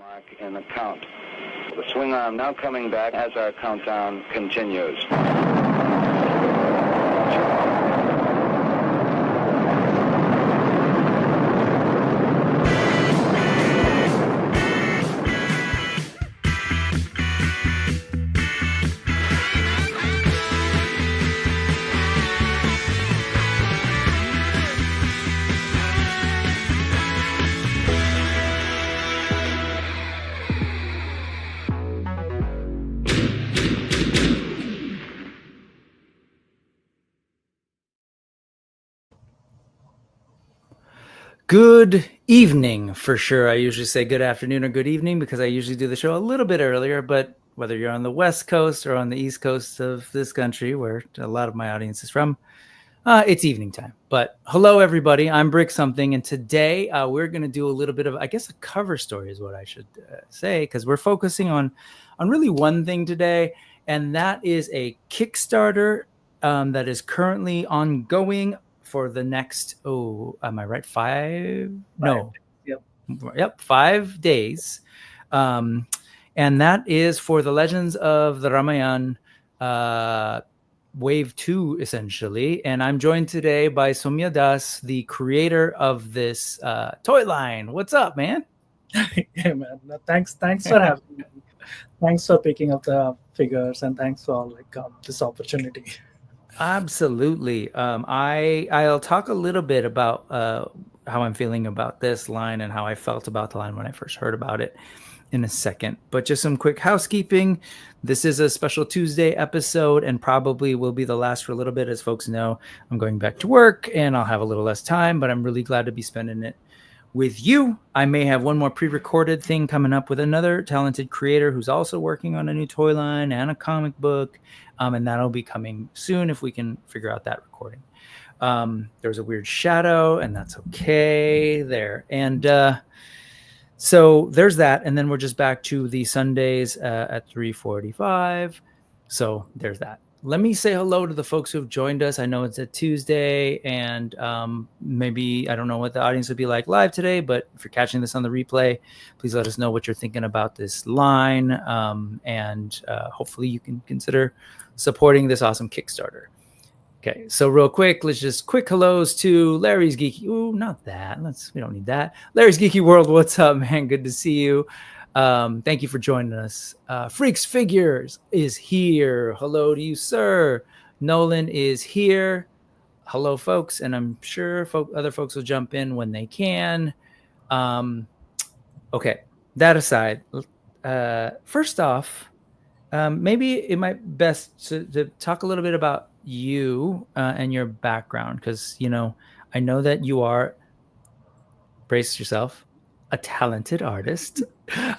Mark in the count. The swing arm now coming back as our countdown continues. Good evening, for sure. I usually say good afternoon or good evening because I usually do the show a little bit earlier, but whether you're on the West Coast or on the East Coast of this country, where a lot of my audience is from, it's evening time. But hello, everybody. I'm Brick Something, and today we're going to do a little bit of, I guess, a cover story is what I should say, because we're focusing on really one thing today, and that is a Kickstarter that is currently ongoing for the next, am I right? 5? No. Yep, 5 days. And that is for the Legends of the Ramayan Wave 2, essentially. And I'm joined today by Soumya Das, the creator of this toy line. What's up, man? Yeah, man. Thanks for having me. Thanks for picking up the figures, and thanks for this opportunity. Absolutely. I'll talk a little bit about how I'm feeling about this line and how I felt about the line when I first heard about it in a second. But just some quick housekeeping. This is a special Tuesday episode and probably will be the last for a little bit. As folks know, I'm going back to work and I'll have a little less time, but I'm really glad to be spending it with you. I may have one more pre-recorded thing coming up with another talented creator who's also working on a new toy line and a comic book. And that'll be coming soon if we can figure out that recording. There's a weird shadow, and that's okay there. And so there's that. And then we're just back to the Sundays at 3:45. So there's that. Let me say hello to the folks who have joined us. I know it's a Tuesday, and maybe, I don't know what the audience would be like live today, but if you're catching this on the replay, please let us know what you're thinking about this line. And hopefully you can consider supporting this awesome Kickstarter. Okay, so real quick, let's just quick hellos to Larry's Geeky. Ooh, not that. We don't need that. Larry's Geeky World, what's up, man? Good to see you. Thank you for joining us. Freaks Figures is here. Hello to you, sir. Nolan is here. Hello, folks, and I'm sure other folks will jump in when they can. Okay, that aside, first off, maybe it might be best to talk a little bit about you and your background, because, I know that you are, brace yourself, a talented artist.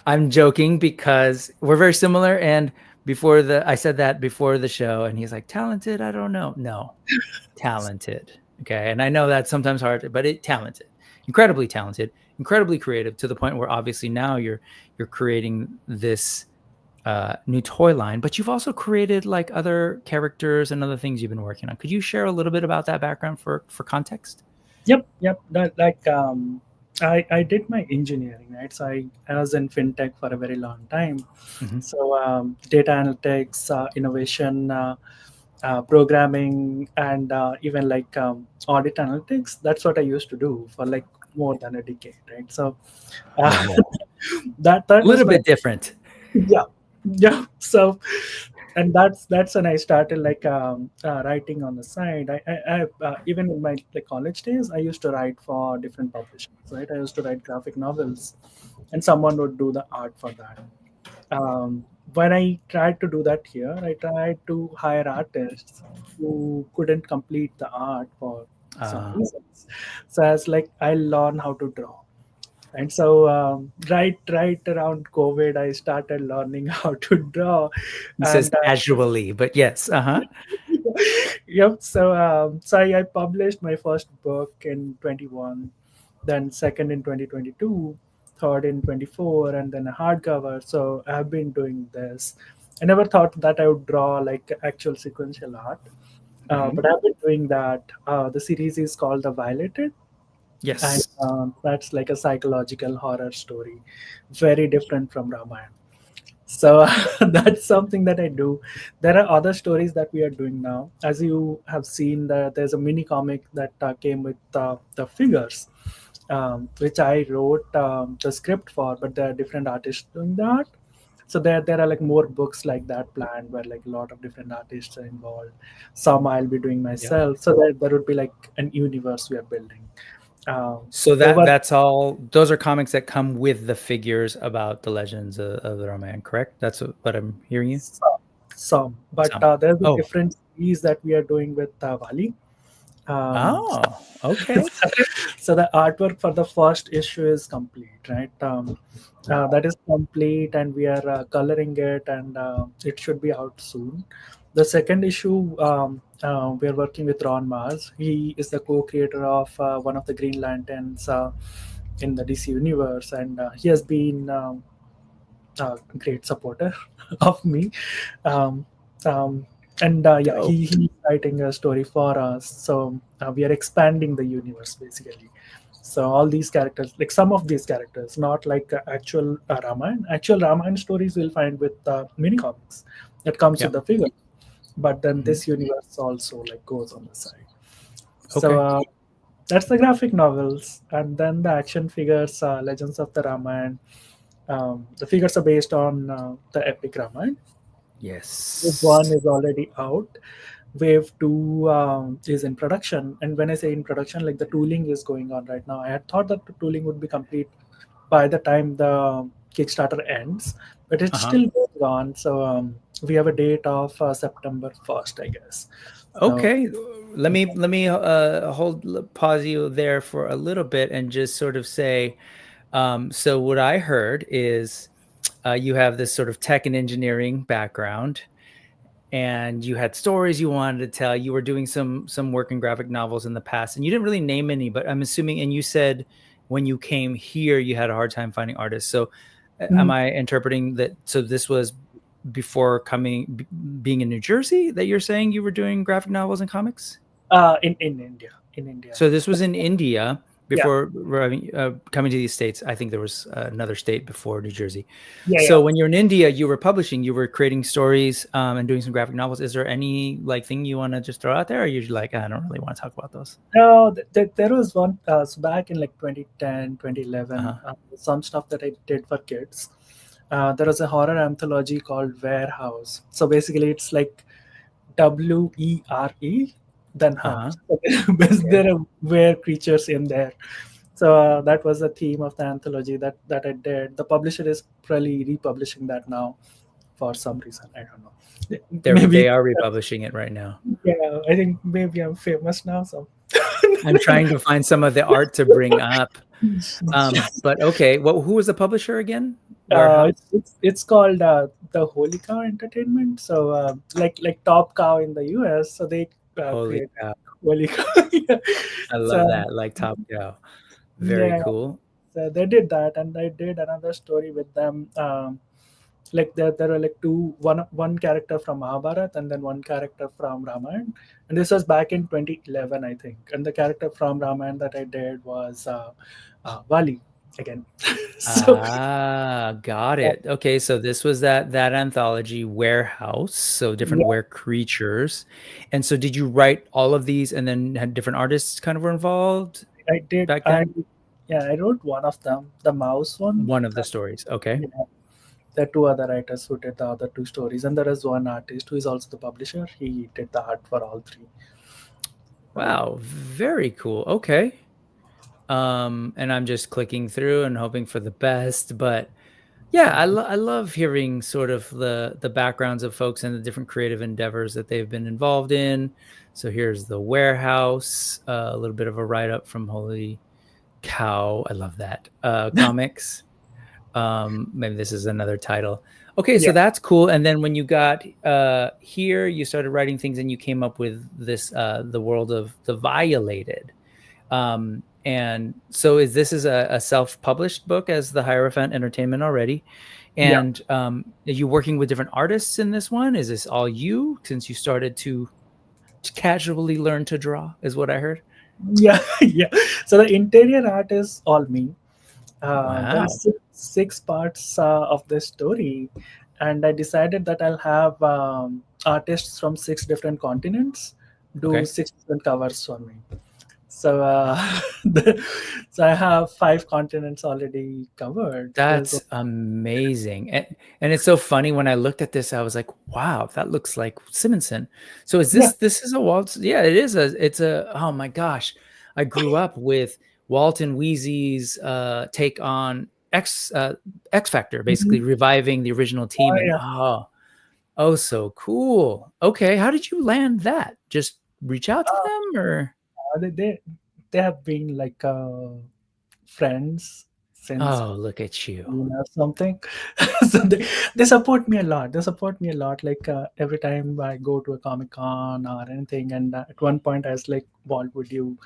I'm joking because we're very similar, and I said that before the show, and he's like, talented? I don't know. No, talented. Okay, and I know that's sometimes hard, but talented, incredibly creative, to the point where obviously now you're creating this new toy line, but you've also created like other characters and other things you've been working on. Could you share a little bit about that background for context? Yep. I did my engineering, right? So I was in fintech for a very long time. Mm-hmm. So data analytics, innovation, programming, and even audit analytics. That's what I used to do for more than a decade, right? So that a little bit different. Yeah. So, and that's when I started writing on the side. I even in my college days, I used to write for different publishers, right? I used to write graphic novels, and someone would do the art for that. When I tried to do that here, I tried to hire artists who couldn't complete the art for some reasons. So I was I learned how to draw. And so right around COVID, I started learning how to draw. It says casually, but yes. Yep. So I published my first book in 21, then second in 2022, third in 24, and then a hardcover. So I have been doing this. I never thought that I would draw actual sequential art, but I've been doing that. The series is called The Violated. and Yes. that's like a psychological horror story, very different from Ramayana. So that's something that I do. There are other stories that we are doing now. As you have seen, there's a mini comic that came with the figures, which I wrote the script for, but there are different artists doing that. So there are like more books like that planned where like a lot of different artists are involved. Some I'll be doing Yeah. myself. So there would be like an universe we are building. So Over that's all. Those are comics that come with the figures about the legends of the Ramayan, correct? That's what I'm hearing you. some, but Some. there's a Oh. different series that we are doing with Wali. Um, Oh. Okay. so the artwork for the first issue is complete, right? Wow. That is complete, and we are coloring it, and it should be out soon. The second issue, we are working with Ron Mars. He is the co-creator of one of the Green Lanterns in the DC universe, and he has been a great supporter of me. Um, um, and yeah, Dope. he's writing a story for us. So we are expanding the universe basically. So all these characters, like some of these characters, not like actual Ramayana. Actual Ramayana stories we'll find with mini comics that comes Yeah. with the figure. But then Mhm. this universe also like goes on the side. So Okay. that's the graphic novels, and then the action figures, Legends of the Ramayana. The figures are based on the epic Ramayana. Wave one Yes. is already out. Wave two is in production. And when I say in production, like the tooling is going on right now. I had thought that the tooling would be complete by the time the Kickstarter ends, but it's Uh-huh. still going on. So we have a date of September 1st, I guess. So Okay. Let me pause you there for a little bit and just sort of say, so what I heard is you have this sort of tech and engineering background, and you had stories you wanted to tell. You were doing some work in graphic novels in the past, and you didn't really name any, but I'm assuming. And you said when you came here, you had a hard time finding artists. So, am mm, I interpreting that? So this was before being in New Jersey that you're saying you were doing graphic novels and comics. in India, in India. So this was in India Yeah, before coming to these states. I think there was another state before New Jersey. yeah, So yeah. when you're in India, you were publishing, you were creating stories and doing some graphic novels. Is there any like thing you want to just throw out there? Or you're like, I don't really want to talk about those. No, there was one so back in like 2010, 2011, Uh-huh. some stuff that I did for kids. There was a horror anthology called Warehouse. So basically, it's like WERE, then Uh-huh. house. Because Okay. there are were creatures in there. So that was the theme of the anthology that I did. The publisher is probably republishing that now for some reason. I don't know. They Maybe, are republishing it right now. yeah, I think maybe I'm famous now. So I'm trying to find some of the art to bring up. But okay, well, who was the publisher again? Warehouse. it's called the Holy Cow Entertainment. So like Top Cow in the US. So they Holy create cow. Holy Cow. Yeah. I love So that. Like Top Cow. Very yeah, cool. so they did that, and I did another story with them. Like there were like one character from Mahabharat and then one character from Ramayana, and this was back in 2011, I think. And the character from Ramayana that I did was Vali again. So Got it. Okay, so this was that anthology Warehouse, so different yeah, were creatures. And so did you write all of these and then had different artists kind of were involved I did. back then? I wrote one of them, the mouse one. One of the stories. Okay. Yeah, there are two other writers who did the other two stories, and there is one artist who is also the publisher. He did the art for all three. Wow, very cool. Okay. And I'm just clicking through and hoping for the best, but yeah, I love hearing sort of the backgrounds of folks and the different creative endeavors that they've been involved in. So here's the Warehouse, a little bit of a write up from Holy Cow. I love that comics. Maybe this is another title. Okay, so Yeah, that's cool. And then when you got here, you started writing things, and you came up with this the world of the Violated. And so this is a self-published book as the Hierophant Entertainment already. yeah. And are you working with different artists in this one? Is this all you since you started to casually learn to draw, is what I heard? Yeah, yeah. So the interior art is all me. There are Wow. six parts of this story, and I decided that I'll have artists from six different continents do Okay. six different covers for me. So, the, so I have five continents already covered. There's That's amazing. And it's so funny when I looked at this, I was like, wow, that looks like Simonson. So is yeah, this is a Walt? Yeah, it is it's a oh my gosh. I grew up with Walton Weezy's take on X Factor, mhm. basically reviving the original team. Oh, And yeah. oh, so cool. Okay, how did you land that? Just reach out to them or They have been like friends since oh, look at you. or something. So they support me a lot. They support me a lot. Like every time I go to a Comic Con or anything, and at one point I was like, "Walt, would you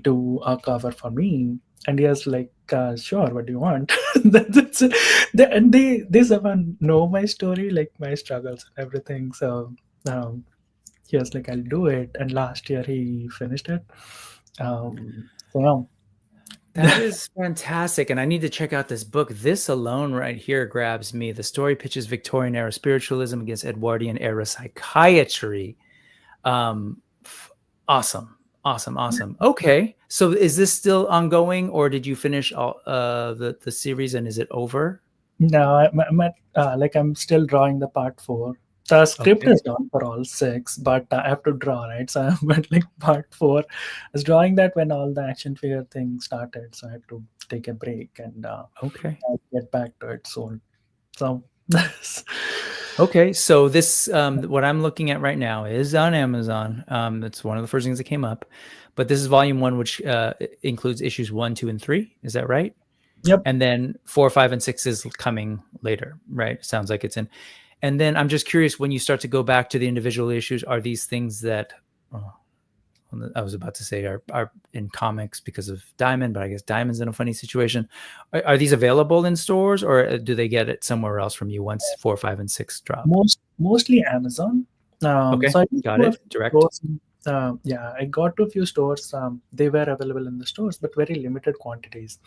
do a cover for me?" And he was like, "Sure. What do you want?" That's it. And they someone know my story, like my struggles and everything. So um, he was like, "I'll do it." And last year he finished it. So That yeah. is fantastic. And I need to check out this book. This alone right here grabs me. The story pitches Victorian era spiritualism against Edwardian era psychiatry. Awesome. Awesome. Awesome. Okay. So is this still ongoing or did you finish all the series and is it over? No, I'm at, like I'm still drawing the part four. The script Okay. is done for all six, but I have to draw, right? So I'm at like part four. I was drawing that when all the action figure thing started, so I had to take a break and Okay. I'll get back to it soon. So Okay, so this what I'm looking at right now is on Amazon. That's one of the first things that came up, but this is volume one, which includes issues 1, 2, and 3. Is that right? yep. And then 4, 5, and 6 is coming later, right? Sounds like it's in. And then I'm just curious when you start to go back to the individual issues, are these things that oh, I was about to say are in comics because of Diamond, but I guess Diamond's in a funny situation. Are these available in stores or do they get it somewhere else from you once 4, 5, and 6 drop? Mostly Amazon. Okay, So I went got to a it. few Direct. stores. Yeah, I got to a few stores. They were available in the stores, but very limited quantities.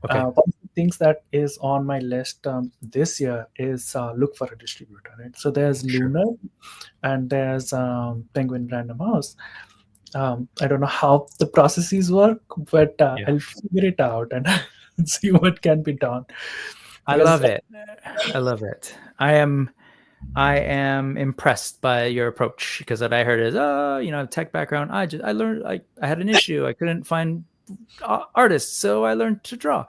Okay, One of the things that is on my list this year is look for a distributor. Right. So there's sure. Lunar and there's Penguin Random House. I don't know how the processes work, but Yeah, I'll figure it out and see what can be done. I Because love it. I love it. I am impressed by your approach because what I heard is, tech background. I learned I had an issue. I couldn't find artists, so I learned to draw.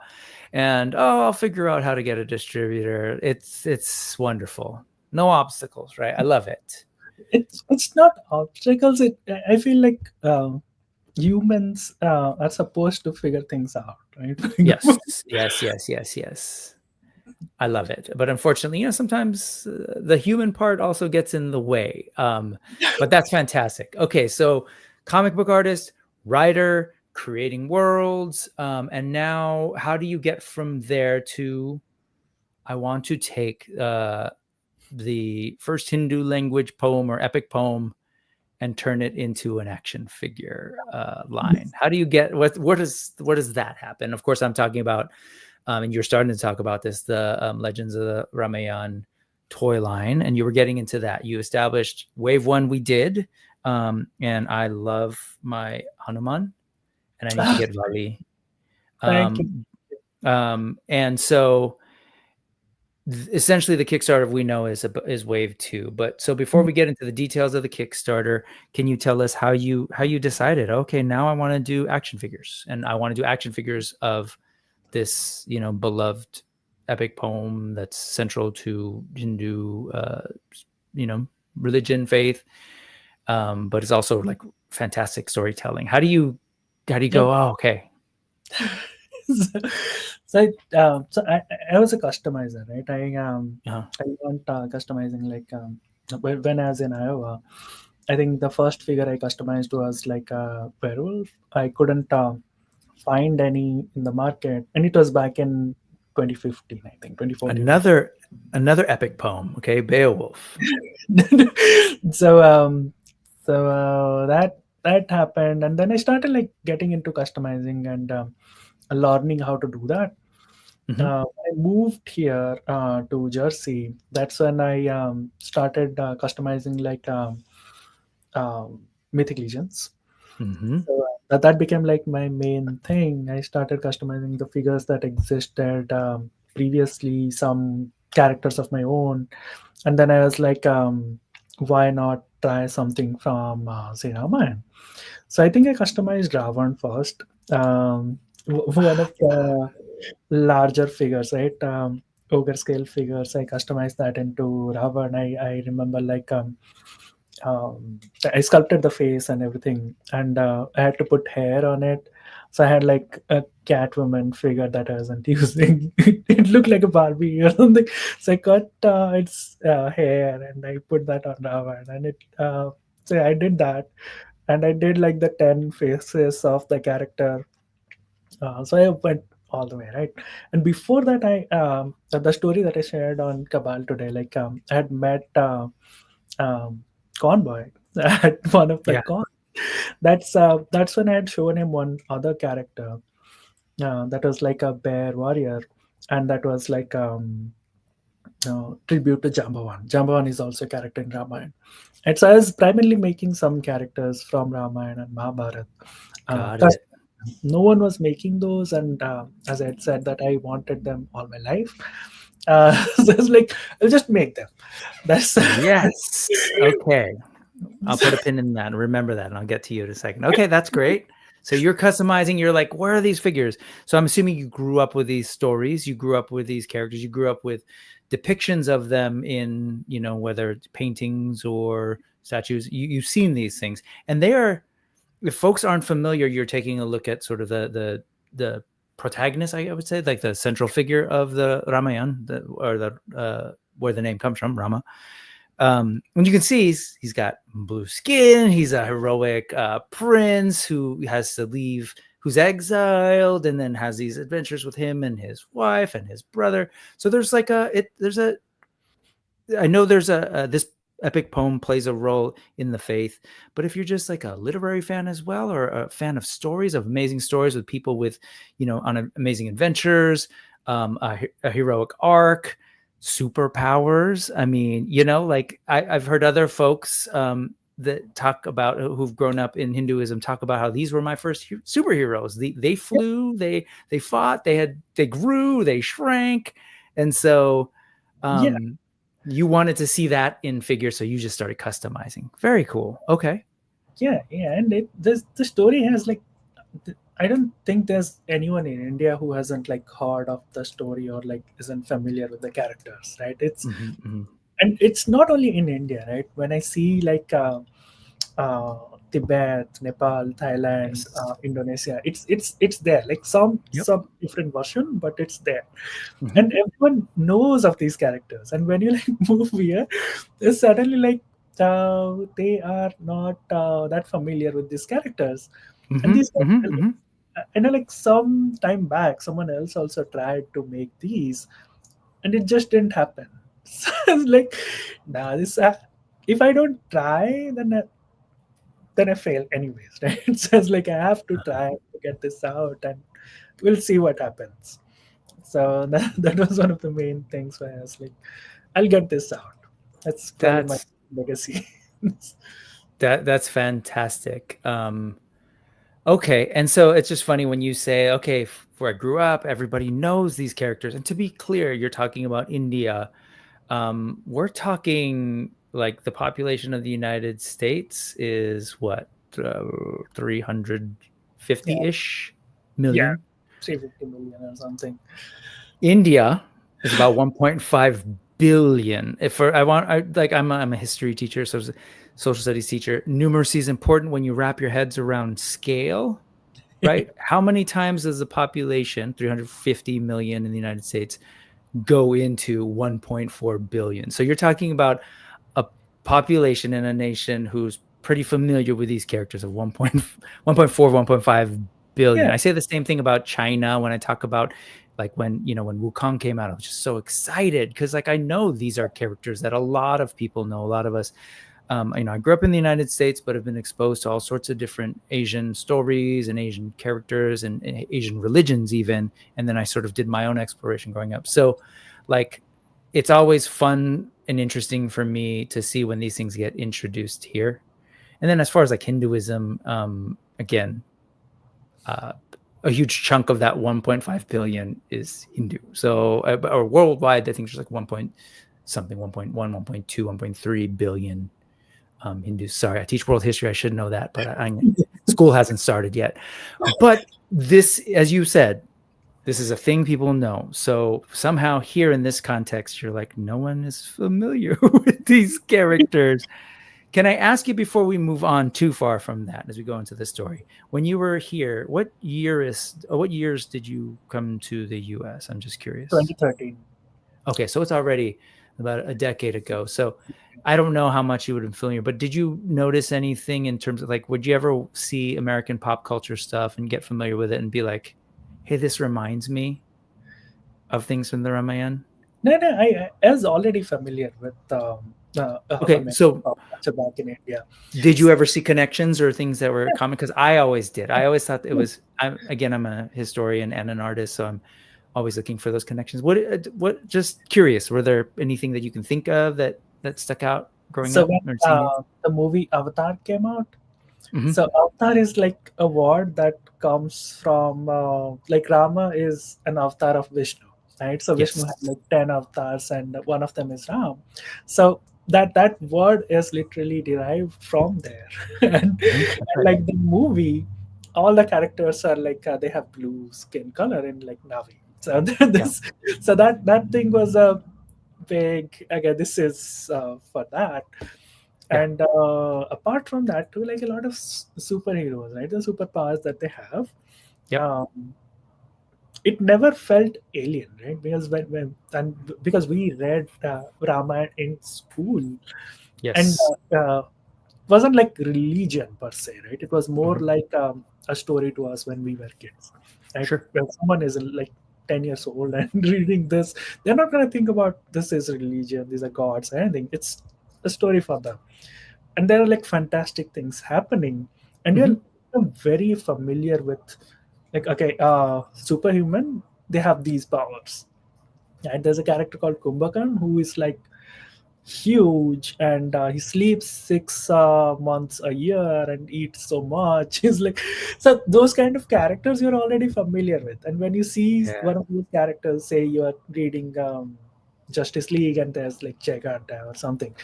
And I'll figure out how to get a distributor. It's wonderful. No obstacles, right? I love it. it's not obstacles. I feel like humans are supposed to figure things out, right? Yes, yes, yes, yes, yes. I love it. But unfortunately, sometimes the human part also gets in the way. But that's fantastic. Okay, so comic book artist, writer, creating worlds. And now how do you get from there to I want to take the first Hindu language poem or epic poem and turn it into an action figure line? How do you get what does that happen? Of course, I'm talking about and you're starting to talk about this, the Legends of the Ramayan toy line, and you were getting into that. You established wave one, we did, and I love my Hanuman, and I need to get Vali. Thank you. And so essentially the Kickstarter we know is wave two. But so before we get into the details of the Kickstarter, can you tell us how you decided, okay, now I want to do action figures and I want to do action figures of this, beloved epic poem that's central to Hindu, religion, faith, but it's also like fantastic storytelling. How do you Yep. go? Oh, okay. So I was a customizer, right? Uh-huh. I want customizing like when I was in Iowa. I think the first figure I customized was like a werewolf. I couldn't find any in the market, and it was back in 2015, I think 2014. Another epic poem. Okay, Beowulf. so um, that that happened, and then I started like getting into customizing and learning how to do that. I moved here to Jersey. That's when I started customizing like mythic legions. Mm-hmm. So that became like my main thing. I started customizing the figures that existed previously, some characters of my own, and then I was like, why not try something from say Ramayan? So I think I customized Ravan first. One of the larger figures, right? Ogre scale figures. I customized that into Ravan. I remember like I sculpted the face and everything, and I had to put hair on it. So I had like a Catwoman figure that I wasn't using. It looked like a Barbie or something. So I cut its hair and I put that on Ravan, and it. So yeah, I did that, and I did like the 10 faces of the character. So I went all the way, right? And before that, the story that I shared on Cabal today, like I had met um, Conboy at one of the Yeah. con. That's when I had shown him one other character that was like a bear warrior, and that was like tribute to Jambawan. Jambawan is also a character in Ramayana. And so I was primarily making some characters from Ramayana and Mahabharata. Got 'Cause it. no one was making those, and as I had said, that I wanted them all my life. So I was like, I'll just make them. That's Yes. Okay. I'll put a pin in that and remember that, and I'll get to you in a second. Okay, that's great. So you're customizing. You're like, where are these figures? So I'm assuming you grew up with these stories. You grew up with these characters. You grew up with depictions of them in, whether it's paintings or statues. You've seen these things, and they are. If folks aren't familiar, you're taking a look at sort of the protagonist, I would say, like the central figure of the Ramayan, where the name comes from, Rama. And you can see he's got blue skin. He's a heroic prince who has to leave, who's exiled, and then has these adventures with him and his wife and his brother. So there's like I know there's this epic poem plays a role in the faith, but if you're just like a literary fan as well, or a fan of stories, of amazing stories with people with, on amazing adventures, a heroic arc, superpowers. I mean, like I've heard other folks that talk about, who've grown up in Hinduism, talk about how these were my first superheroes. They flew, they fought, they grew, they shrank, and so yeah, you wanted to see that in figure, so you just started customizing. Very cool. Okay. yeah, and the story has like, I don't think there's anyone in India who hasn't like heard of the story or like isn't familiar with the characters, right? And it's not only in India, right? When I see like uh, Tibet, Nepal, Thailand, Yes. Indonesia, it's there. Like Yep. some different version, but it's there, Mm-hmm. and everyone knows of these characters. And when you like move here, it's suddenly like they are not that familiar with these characters. And Mm-hmm. these, Mm-hmm. Mm-hmm. I know, like some time back, someone else also tried to make these, and it just didn't happen. So I was like, nah, this. If I don't try, then I fail anyways, right? So it's like I have to try to get this out, and we'll see what happens. So that was one of the main things where I was like, I'll get this out. That's probably my That's legacy. that's fantastic. Okay, and so it's just funny when you say, okay, where I grew up, everybody knows these characters. And to be clear, you're talking about India. We're talking like the population of the United States is what, uh, Yeah, 350-ish yeah, million. 350 million or something. India is about 1.5 billion. If I'm a history teacher, so social studies teacher. Numeracy is important when you wrap your heads around scale, right? How many times does the population, 350 million in the United States, go into 1.4 billion? So you're talking about a population in a nation who's pretty familiar with these characters of 1.4, 1.5 billion. Yeah, I say the same thing about China when I talk about, like, when Wukong came out, I was just so excited because, like, I know these are characters that a lot of people know, a lot of us I grew up in the United States, but have been exposed to all sorts of different Asian stories and Asian characters and Asian religions even. And then I sort of did my own exploration growing up. So like, it's always fun and interesting for me to see when these things get introduced here. And then as far as like Hinduism, again, a huge chunk of that 1.5 billion is Hindu. So, or worldwide, I think there's like 1 point something, 1.1, 1.2, 1.3 billion Hindus. Sorry, I teach world history. I should know that, but school hasn't started yet. But this, as you said, this is a thing people know. So somehow here in this context, you're like, no one is familiar with these characters. Can I ask you before we move on too far from that, as we go into the story, when you were here, what years did you come to the U.S.? I'm just curious. 2013. Okay, so it's already about a decade ago. So I don't know how much you would have been familiar, but did you notice anything in terms of like, would you ever see American pop culture stuff and get familiar with it and be like, hey, this reminds me of things from the Ramayana? No, I was already familiar with Okay, American so pop culture back in India. did you ever see connections or things that were common? Because I always did. I always thought it was. I'm a historian and an artist, so I'm always looking for those connections. What? Just curious. Were there anything that you can think of that stuck out growing So up when or seeing it? the movie Avatar came out, Mhm. so Avatar is like a word that comes from like Rama is an avatar of Vishnu, right? So Vishnu had Yes. like 10 avatars, and one of them is Ram. So that word is literally derived from there, and like the movie, all the characters are like they have blue skin color in like Navi. So this, so that thing was a big. Again, this is for that. Yeah. And apart from that too, like a lot of superheroes, right, the superpowers that they have, Yep. it never felt alien, right? Because because we read Ramayana in school, and Yes. wasn't like religion per se, right? It was more Mhm. like a story to us when we were kids, right? Sure. When someone is like 10 years old and reading this, they're not going to think about this is religion, these are gods or anything. It's a story for them, and there are like fantastic things happening, and you're Mhm. very familiar with, like, okay, superhuman, they have these powers, and there's a character called Kumbhakarn who is like huge, and he sleeps 6 months a year and eats so much. He's like, so those kind of characters you're already familiar with, and when you see Yeah. one of those characters, say you are reading Justice League, and there's like Jaganta or something,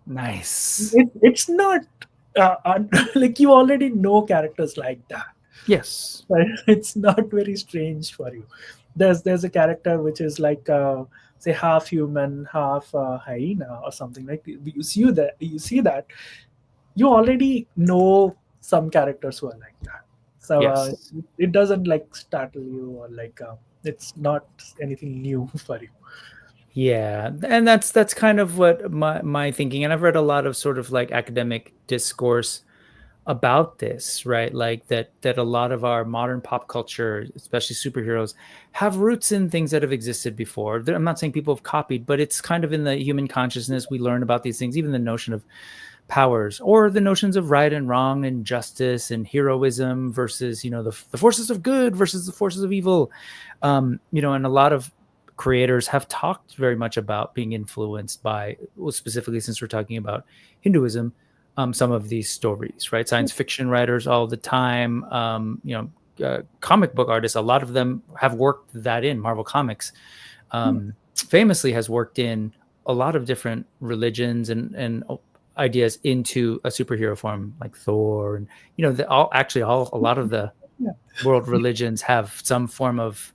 Nice. it's not like you already know characters like that. Yes. Right? It's not very strange for you. There's a character which is like say half human, half hyena or something. Like you see that you already know some characters who are like that. So Yes. it doesn't like startle you, or like it's not anything new for you. Yeah, and that's kind of what my thinking. And I've read a lot of sort of like academic discourse about this, right? Like that a lot of our modern pop culture, especially superheroes, have roots in things that have existed before. I'm not saying people have copied, but it's kind of in the human consciousness. We learn about these things, even the notion of powers or the notions of right and wrong and justice and heroism versus, the forces of good versus the forces of evil. And a lot of creators have talked very much about being influenced by, well, specifically since we're talking about Hinduism, some of these stories, right? Science fiction writers all the time, comic book artists, a lot of them have worked that in. Marvel Comics famously has worked in a lot of different religions and ideas into a superhero form like Thor, and a lot of the Yeah. world religions have some form of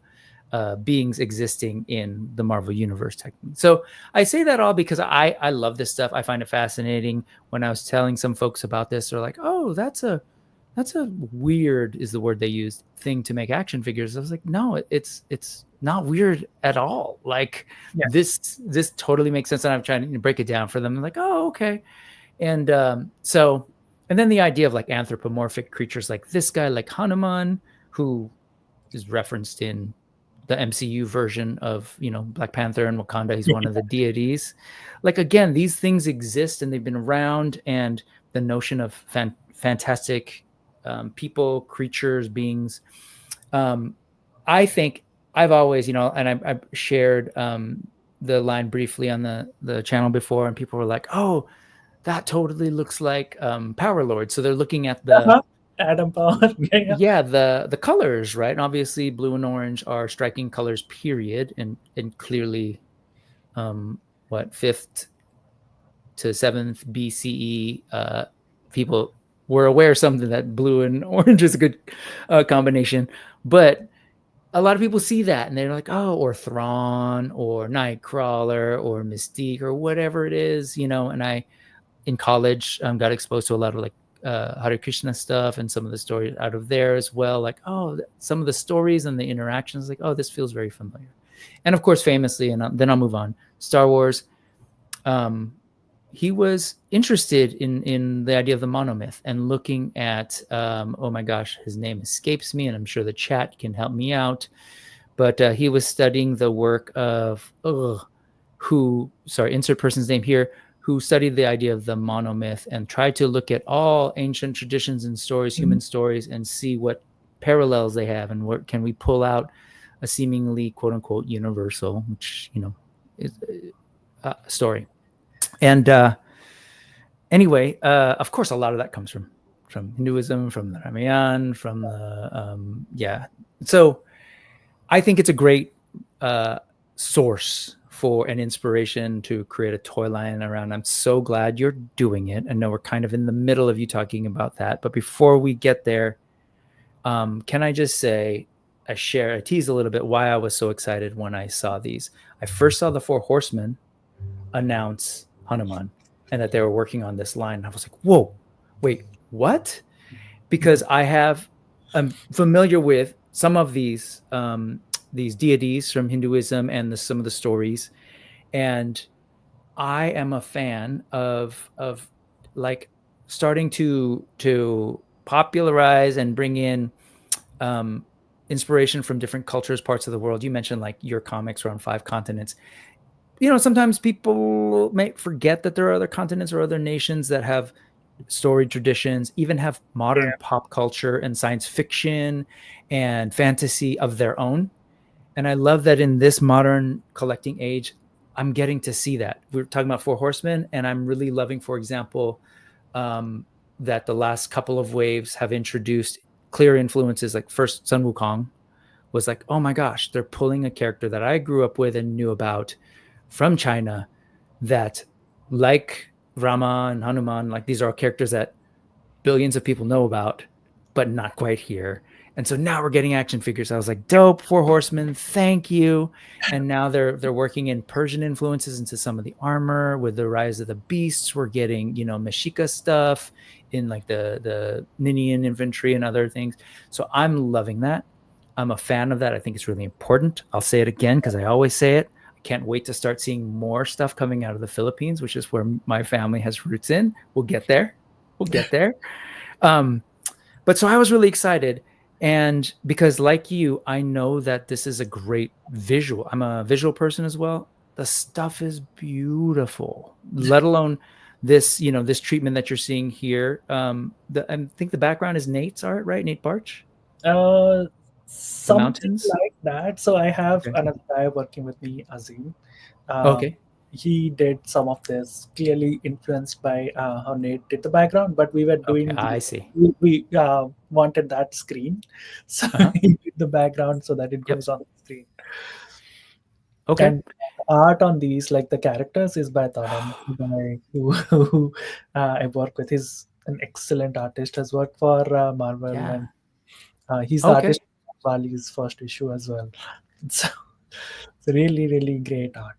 beings existing in the Marvel universe technically. So I say that all because I love this stuff. I find it fascinating. When I was telling some folks about this, they're like, "Oh, that's a weird," is the word they used, thing to make action figures. I was like, "No, it's not weird at all. Like Yeah. this totally makes sense." And I'm trying to break it down for them. They're like, "Oh, okay." And and then the idea of like anthropomorphic creatures like this guy, like Hanuman, who is referenced in the MCU version of, Black Panther and Wakanda. He's one of the deities. Like, again, these things exist and they've been around, and the notion of fantastic people, creatures, beings. I think I've always, and I've shared the line briefly on the channel before, and people were like, "Oh, that totally looks like Power Lord." So they're looking at the Adam Power. yeah, the colors, right? And obviously blue and orange are striking colors, period, and clearly what 5th to 7th BCE people were aware of something, that blue and orange is a good combination. But a lot of people see that and they're like, oh, or Thrawn or Nightcrawler or Mystique or whatever it is, and I in college got exposed to a lot of like Hare Krishna stuff and some of the stories out of there as well. Like, oh, some of the stories and the interactions, like, oh, this feels very familiar. And of course, famously, and then I'll move on, Star Wars. He was interested in the idea of the monomyth and looking at, oh my gosh, his name escapes me, and I'm sure the chat can help me out. But he was studying the work of, insert person's name here, who studied the idea of the monomyth and tried to look at all ancient traditions and stories, human stories, and see what parallels they have and what can we pull out a seemingly quote unquote universal, which, is a story. And anyway, of course, a lot of that comes from Hinduism, from the Ramayana, from the So I think it's a great source for an inspiration to create a toy line around. I'm so glad you're doing it. I know we're kind of in the middle of you talking about that, but before we get there, can I just say, I tease a little bit why I was so excited when I saw these. I first saw the Four Horsemen announce Hanuman and that they were working on this line. I was like, whoa, wait, what? Because I'm familiar with some of these deities from Hinduism and some of the stories, and I am a fan of like starting to popularize and bring in inspiration from different cultures, parts of the world. You mentioned like your comics are on 5 continents. Sometimes people may forget that there are other continents or other nations that have storied traditions, even have modern pop culture and science fiction and fantasy of their own. And I love that in this modern collecting age, I'm getting to see that. We're talking about Four Horsemen, and I'm really loving, for example, that the last couple of waves have introduced clear influences. Like first, Sun Wukong was like, oh my gosh, they're pulling a character that I grew up with and knew about from China, that like Rama and Hanuman, like these are characters that billions of people know about, but not quite here. And so now we're getting action figures. I was like, dope, Four Horsemen, thank you. And now they're working in Persian influences into some of the armor. With the rise of the beasts, we're getting, Mexica stuff in like the Ninian infantry and other things. So I'm loving that. I'm a fan of that. I think it's really important. I'll say it again because I always say it. I can't wait to start seeing more stuff coming out of the Philippines, which is where my family has roots in. We'll get there. But so I was really excited. And because like you, I know that this is a great visual. I'm a visual person as well. The stuff is beautiful, let alone this, this treatment that you're seeing here. I think the background is Nate's art, right? Nate Barch? Something mountains? like that. So I have another guy working with me, Azim. Okay. He did some of this, clearly influenced by how Nate did the background, but we were doing I see. We wanted that screen, so he did the background so that it goes on the screen. Okay. And art on these, like the characters, is by Tadam, who I work with. He's an excellent artist. Has worked for Marvel, and he's the artist of Wali's first issue as well. So it's really, really great art.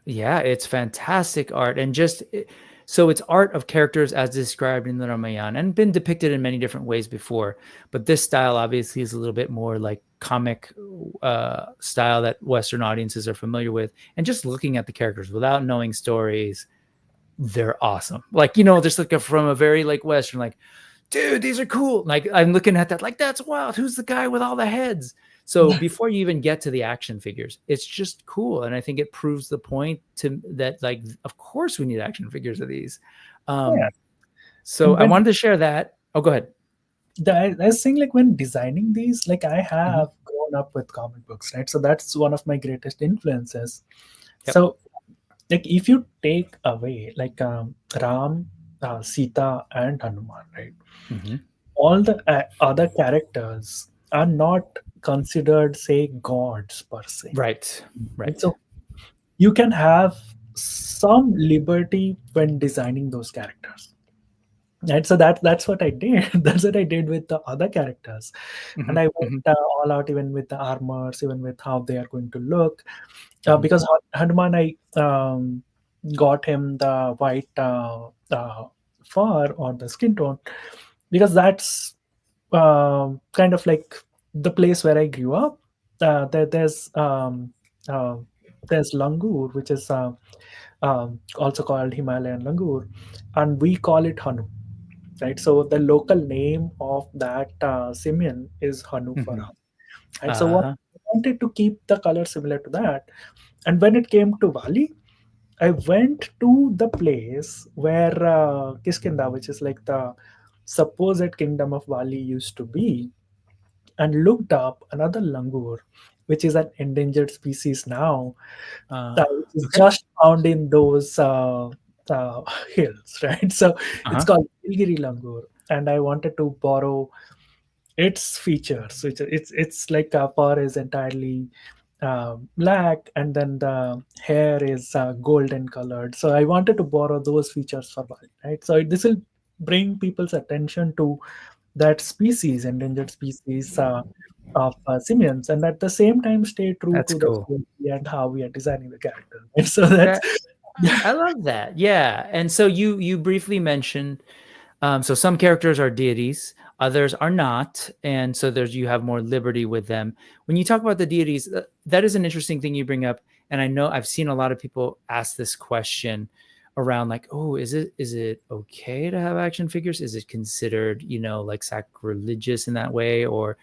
Yeah, it's fantastic art. And so it's art of characters as described in the Ramayana and been depicted in many different ways before. But this style obviously is a little bit more like comic style that Western audiences are familiar with. And just looking at the characters without knowing stories, they're awesome. Like, just like from a very like Western, like, dude, these are cool. Like I'm looking at that, like, that's wild. Who's the guy with all the heads? So before you even get to the action figures, it's just cool, and I think it proves the point to that. Like, of course, we need action figures of these. Yeah. So And I when wanted to share that. Oh, go ahead. I was saying, like, when designing these, like, I Mhm. have grown up with comic books, right? So that's one of my greatest influences. Yep. So, like, if you take away like Ram, Sita, and Hanuman, right? Mhm. All the other characters are not considered, say, gods per se. Right. And Right. so you can have some liberty when designing those characters. Right, so that's what I did. That's what I did with the other characters, and Mhm. I went Mhm. all out, even with the armors, even with how they are going to look. Mhm. Because Hanuman, I got him the white fur or the skin tone, because that's kind of like the place where I grew up. Uh, there's Langur, which is also called Himalayan Langur, and we call it Hanu. Right, so the local name of that simian is Hanu for Mhm. us. Right, so what Uh-huh. I wanted to keep the color similar to that, and when it came to Bali, I went to the place where Kiskinda, which is like the supposed kingdom of Bali, used to be, and looked up another langur, which is an endangered species now, which is Okay. just found in those hills, right? So it's Uh-huh. called Nilgiri langur, and I wanted to borrow its features, which it's like fur is entirely black, and then the hair is golden colored. So I wanted to borrow those features for Bali, right? So this will bring people's attention to that species, endangered species of simians, and at the same time stay true That's to the cool. story and how we are designing the character. Right? So that's That I love that. Yeah. And so you briefly mentioned so some characters are deities, others are not, and so there's you have more liberty with them. When you talk about the deities, that is an interesting thing you bring up, and I know I've seen a lot of people ask this question around like, oh, is it okay to have action figures? Is it considered like sacrilegious in that way, or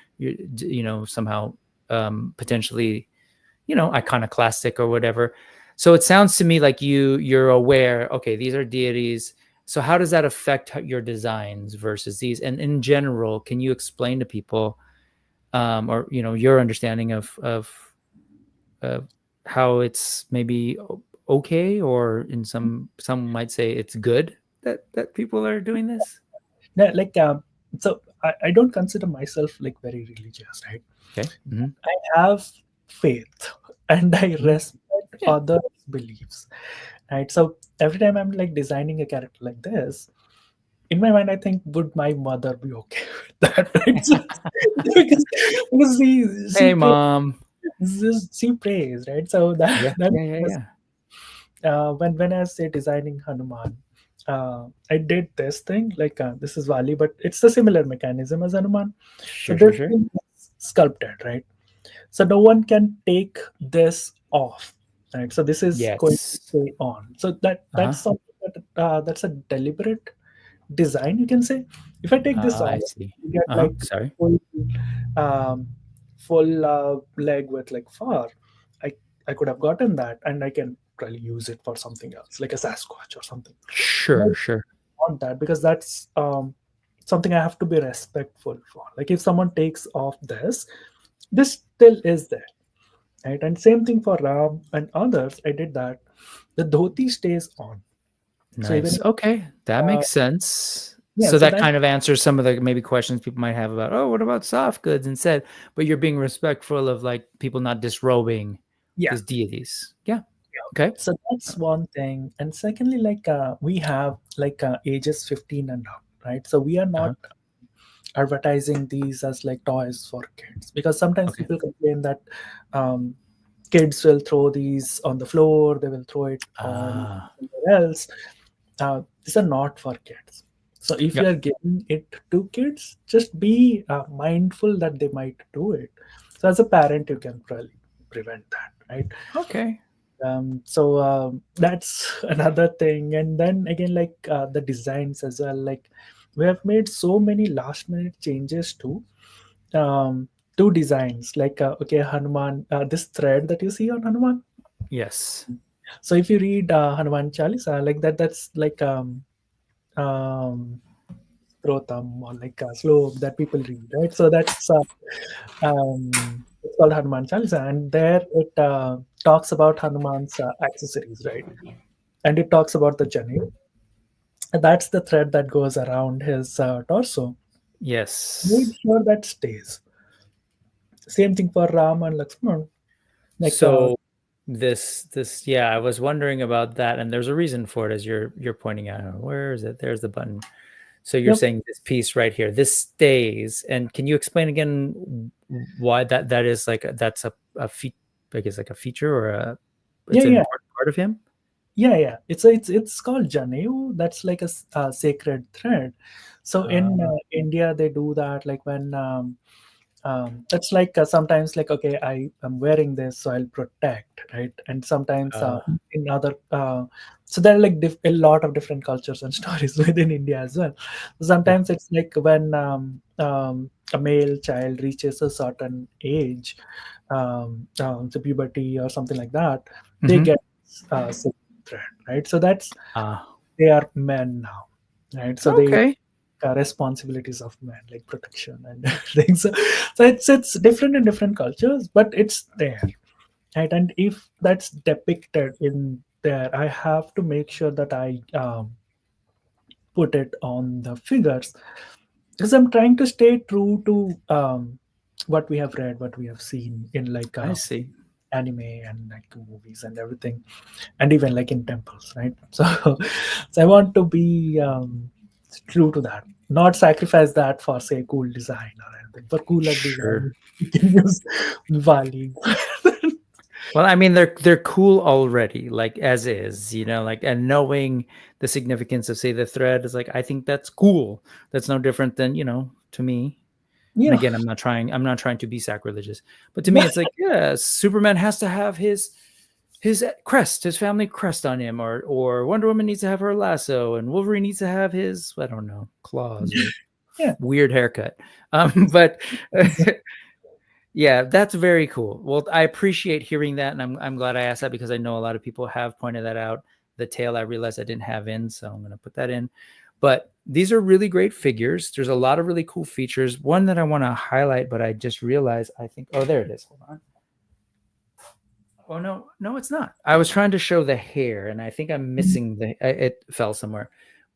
somehow potentially iconoclastic or whatever? So it sounds to me like you're aware, okay, these are deities. So how does that affect your designs versus these? And in general, can you explain to people, or your understanding of how it's maybe okay, or in some might say it's good that people are doing this? yeah, like so I don't consider myself like very religious, right? Okay. Mm-hmm. I have faith and I Mm-hmm. respect Yeah. others' beliefs. Right. So every time I'm like designing a character like this, in my mind I think, would my mother be okay with that? Right? So, because she Hey, prays, mom. she prays, right? So that Yeah. that Yeah. Yeah. was, Yeah. when I say designing Hanuman, I did this thing like this is Vali, but it's a similar mechanism as Hanuman. So Sure. Sure. this Sure. thing is sculpted, right? So no one can take this off, right? So this is going to Yes. stay on. So that's Uh-huh. something that's a deliberate design, you can say. If I take this I off, see. you get Uh-huh. like Sorry. full um, full leg with like fur. I I could have gotten that, and I can probably use it for something else, like a Sasquatch or something. Sure. I Sure. want that because that's something I have to be respectful for. Like if someone takes off this still is there, right? And same thing for Ram and others. I did that. The dhoti stays on. So even Nice. Okay, that uh, makes sense. yeah, So so that that kind of answers some of the maybe questions people might have about, oh, what about soft goods instead? But you're being respectful of like people not disrobing yeah. these deities. Yeah. Okay. So that's one thing. And secondly, like we have like ages 15 and up, right? So we are not Uh-huh. advertising these as like toys for kids, because sometimes Okay. people complain that um, kids will throw these on the floor, they will throw it on Ah. somewhere else. These are not for kids. So if you Yep. are giving it to kids, just be mindful that they might do it. So as a parent, you can probably prevent that, right? Okay. So that's another thing. And then again, like the designs as well, like we have made so many last minute changes too. two designs. Like okay, Hanuman, this thread that you see on Hanuman. Yes. So if you read Hanuman Chalisa, like that's like um, Protam or like a slok that people read, right? So that's it's called Hanuman Chalisa, and there it talks about Hanuman's accessories, right? And it talks about the journey. And that's the thread that goes around his torso. Make Yes. sure that stays. Same thing for Ram and Lakshman. Like, So this yeah, I was wondering about that, and there's a reason for it, as you're pointing out. Where is it? There's the button. So you're yep, saying this piece right here, this stays. And can you explain again why that is like that's a like it's like a feature or yeah, it's an yeah, important part of him? yeah. It's called Janeyu. That's like a sacred thread. So in Uh, India, they do that like when that's like sometimes like okay, I am wearing this, so I'll protect, right? And sometimes uh, in other so there are like a lot of different cultures and stories within India as well. yeah. Sometimes it's like when a male child reaches a certain age, to puberty or something like that, they Mm-hmm. get silk thread, right? So that's Uh, they are men now, right? So they okay. responsibilities of man, like protection and things. So it's different in different cultures, but it's there, right? And if that's depicted in there, I have to make sure that I put it on the figures, because I'm trying to stay true to what we have read, what we have seen in like I see. anime and like movies and everything, and even like in temples, right? So so I want to be true to that, not sacrifice that for say cool design or anything. For cooler Sure. design you can use Vali. Well, I mean, they're cool already, like as is, like, and knowing the significance of say the thread is like, I think that's cool. That's no different than, to me. And Yeah. again, I'm not trying to be sacrilegious, but to me, it's like, yeah, Superman has to have his crest, his family crest on him, or Wonder Woman needs to have her lasso, and Wolverine needs to have his, I don't know, claws or Yeah. weird haircut. But yeah, that's very cool. Well, I appreciate hearing that, and I'm glad I asked that because I know a lot of people have pointed that out. The tail I realized I didn't have in, so I'm going to put that in. But these are really great figures. There's a lot of really cool features. One that I want to highlight, but I just realized, I think, oh, there it is. Hold on. Oh, no, it's not. I was trying to show the hair, and I think I'm missing it fell somewhere.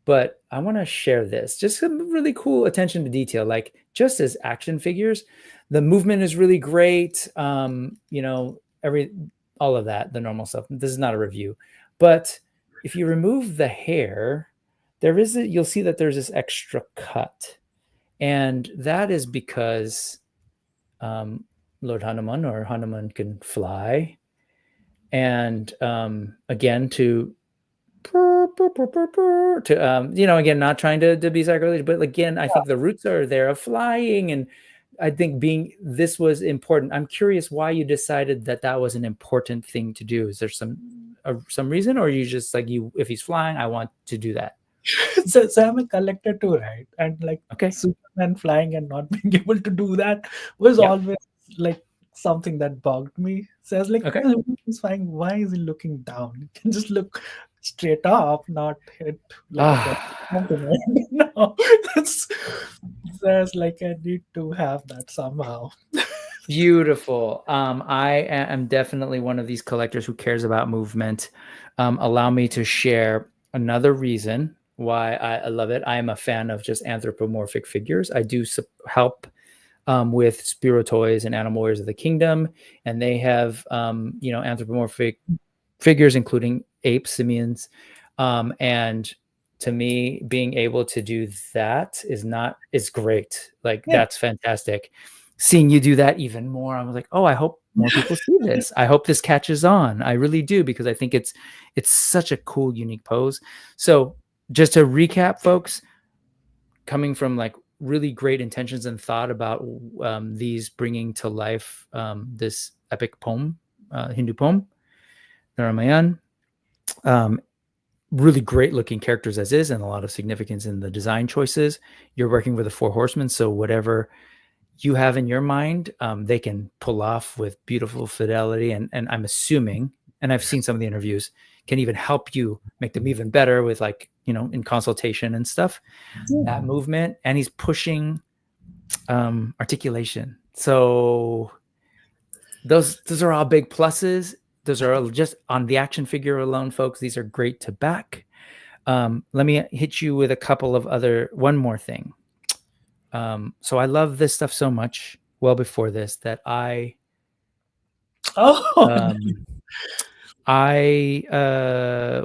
But I want to share this. Just some really cool attention to detail. Like, just as action figures, the movement is really great. All of that, the normal stuff. This is not a review. But if you remove the hair, you'll see that there's this extra cut. And that is because Lord Hanuman, or Hanuman, can fly. And again, again, not trying to be sacrilegious, but again, I think the roots are there of flying, and I think this was important. I'm curious why you decided that was an important thing to do. Is there some reason, or you just like, if he's flying, I want to do that? So I'm a collector too, right? And like Okay. Superman flying and not being able to do that was Yeah. always like something that bugged me. So I was like, Okay. he's flying. Why is he looking down? He can just look straight up, not hit like a bed. Something, right? No, that's there's like I need to have that somehow. Beautiful. I am definitely one of these collectors who cares about movement. Allow me to share another reason why I love it. I am a fan of just anthropomorphic figures. I do help with Spiro Toys and Animal Warriors of the Kingdom, and they have anthropomorphic figures, including apes, simians, and to me, being able to do that is great. Like, Yeah. that's fantastic. Seeing you do that even more, I was like, oh, I hope more people see this. I hope this catches on. I really do, because I think it's such a cool, unique pose. So just to recap, folks, coming from like really great intentions and thought about these bringing to life this epic poem, Hindu poem, the Ramayana. Really great looking characters as is, and a lot of significance in the design choices. You're working with the Four Horsemen, so whatever you have in your mind, they can pull off with beautiful fidelity. And I'm assuming, and I've seen some of the interviews, can even help you make them even better with, like, in consultation and stuff, that movement. And he's pushing articulation. So those are all big pluses. Those are just on the action figure alone, folks. These are great to back. Let me hit you with a couple of one more thing. So I love this stuff so much, well before this, that I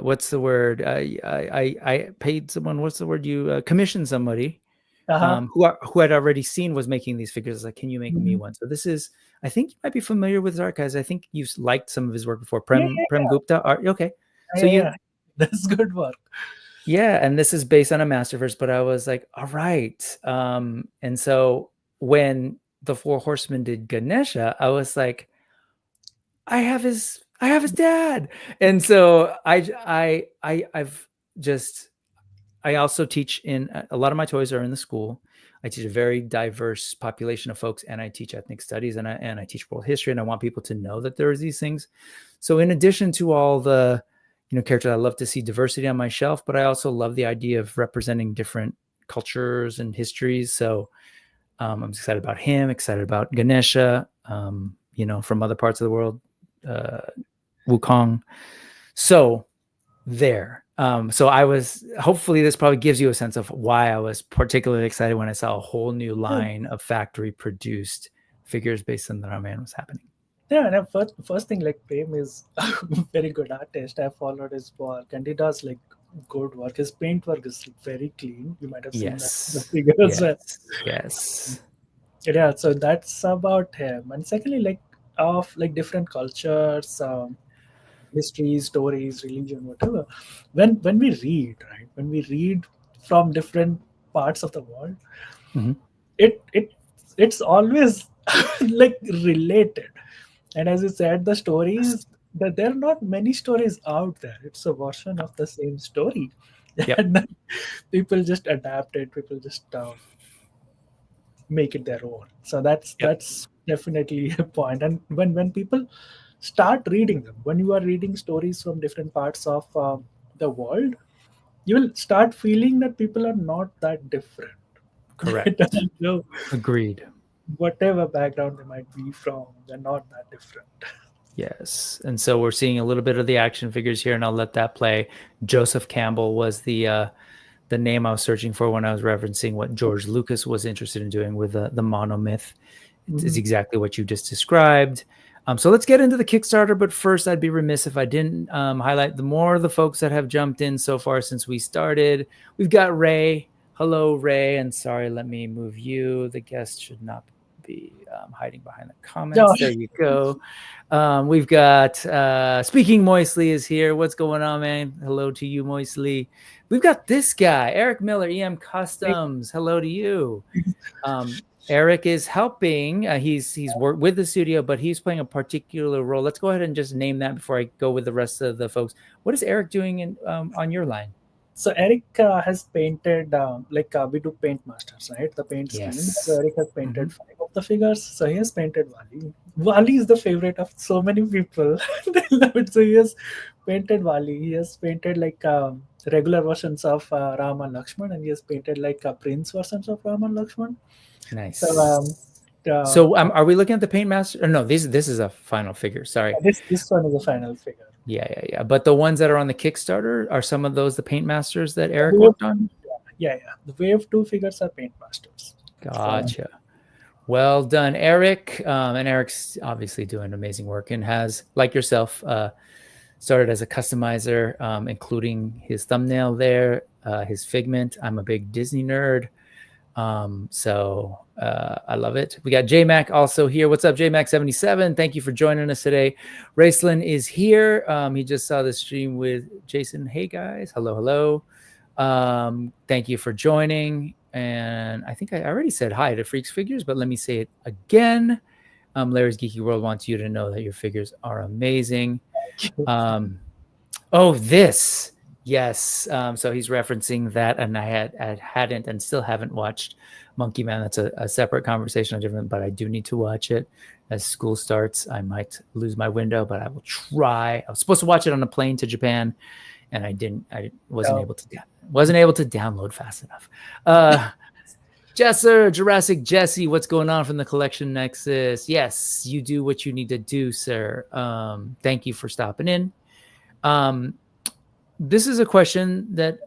what's the word? I paid someone. What's the word? You commissioned somebody who had already seen was making these figures. Like, can you make me one? So this is, I think you might be familiar with his art, guys. I think you've liked some of his work before. Prem Gupta art. Okay, so that's good work. Yeah, and this is based on a Masterverse, but I was like, all right. And so when the Four Horsemen did Ganesha, I was like, I have his dad. And so I also teach in a lot of my toys are in the school. I teach a very diverse population of folks, and I teach ethnic studies, and I teach world history, and I want people to know that there's these things. So in addition to all the characters, I love to see diversity on my shelf, but I also love the idea of representing different cultures and histories. So I'm excited about him, excited about Ganesha, from other parts of the world, Wukong. So there. So I was, hopefully this probably gives you a sense of why I was particularly excited when I saw a whole new line of factory produced figures based on the Ramayana was happening. Yeah, and first thing, like, Prem is a very good artist. I followed his work, and he does like good work. His paint work is very clean. You might have seen that in the figure as well. Yes. Yeah, so that's about him. And secondly, like, of like different cultures, history, stories, religion, whatever. When we read, right? When we read from different parts of the world, it's always like related. And as you said, the stories, that there are not many stories out there. It's a version of the same story. Yep. And then people just adapt it. People just make it their own. So that's definitely a point. And when people start reading them, when you are reading stories from different parts of the world, you will start feeling that people are not that different. Correct. Agreed. Whatever background they might be from, they're not that different. Yes. And so we're seeing a little bit of the action figures here, and I'll let that play. Joseph Campbell was the name I was searching for when I was referencing what George Lucas was interested in doing with the monomyth. It's exactly what you just described. So let's get into the Kickstarter, but first I'd be remiss if I didn't highlight the more of the folks that have jumped in so far since we started. We've got Ray. Hello, Ray. And sorry, let me move you. The guest should not be hiding behind the comments. No. There you go. We've got Speaking Moistly is here. What's going on, man? Hello to you, Moistly. We've got this guy, Eric Miller, EM Customs. Hello to you. Eric is helping. He's worked with the studio, but he's playing a particular role. Let's go ahead and just name that before I go with the rest of the folks. What is Eric doing on your line? So Eric has painted, we do paint masters, right? The paint scheme. So Eric has painted 5 of the figures. So he has painted Wali. Wali is the favorite of so many people. They love it. So he has painted Wali. He has painted regular versions of Ram and Lakshman, and he has painted prince versions of Ram and Lakshman. Nice. So are we looking at the paint master? Or no, this is a final figure. Sorry. This one is a final figure. Yeah. But the ones that are on the Kickstarter, are some of those the paint masters that Eric worked on? Yeah. The Wave 2 figures are paint masters. Gotcha. Well done, Eric. And Eric's obviously doing amazing work and has, like yourself, started as a customizer, including his thumbnail there, his figment. I'm a big Disney nerd. So I love it. We got JMac also here. What's up, JMac77? Thank you for joining us today. Raceland is here. He just saw the stream with Jason. Hey guys. Hello. Thank you for joining. And I think I already said hi to Freaks Figures, but let me say it again. Larry's Geeky World wants you to know that your figures are amazing. This Yes. So he's referencing that, and I hadn't and still haven't watched Monkey Man. That's a separate conversation, different, but I do need to watch it as school starts. I might lose my window, but I will try. I was supposed to watch it on a plane to Japan, and I didn't. I wasn't able to. Wasn't able to download fast enough. Jesser, Jurassic Jesse, what's going on from the Collection Nexus? Yes, you do what you need to do, sir. Thank you for stopping in. This is a question that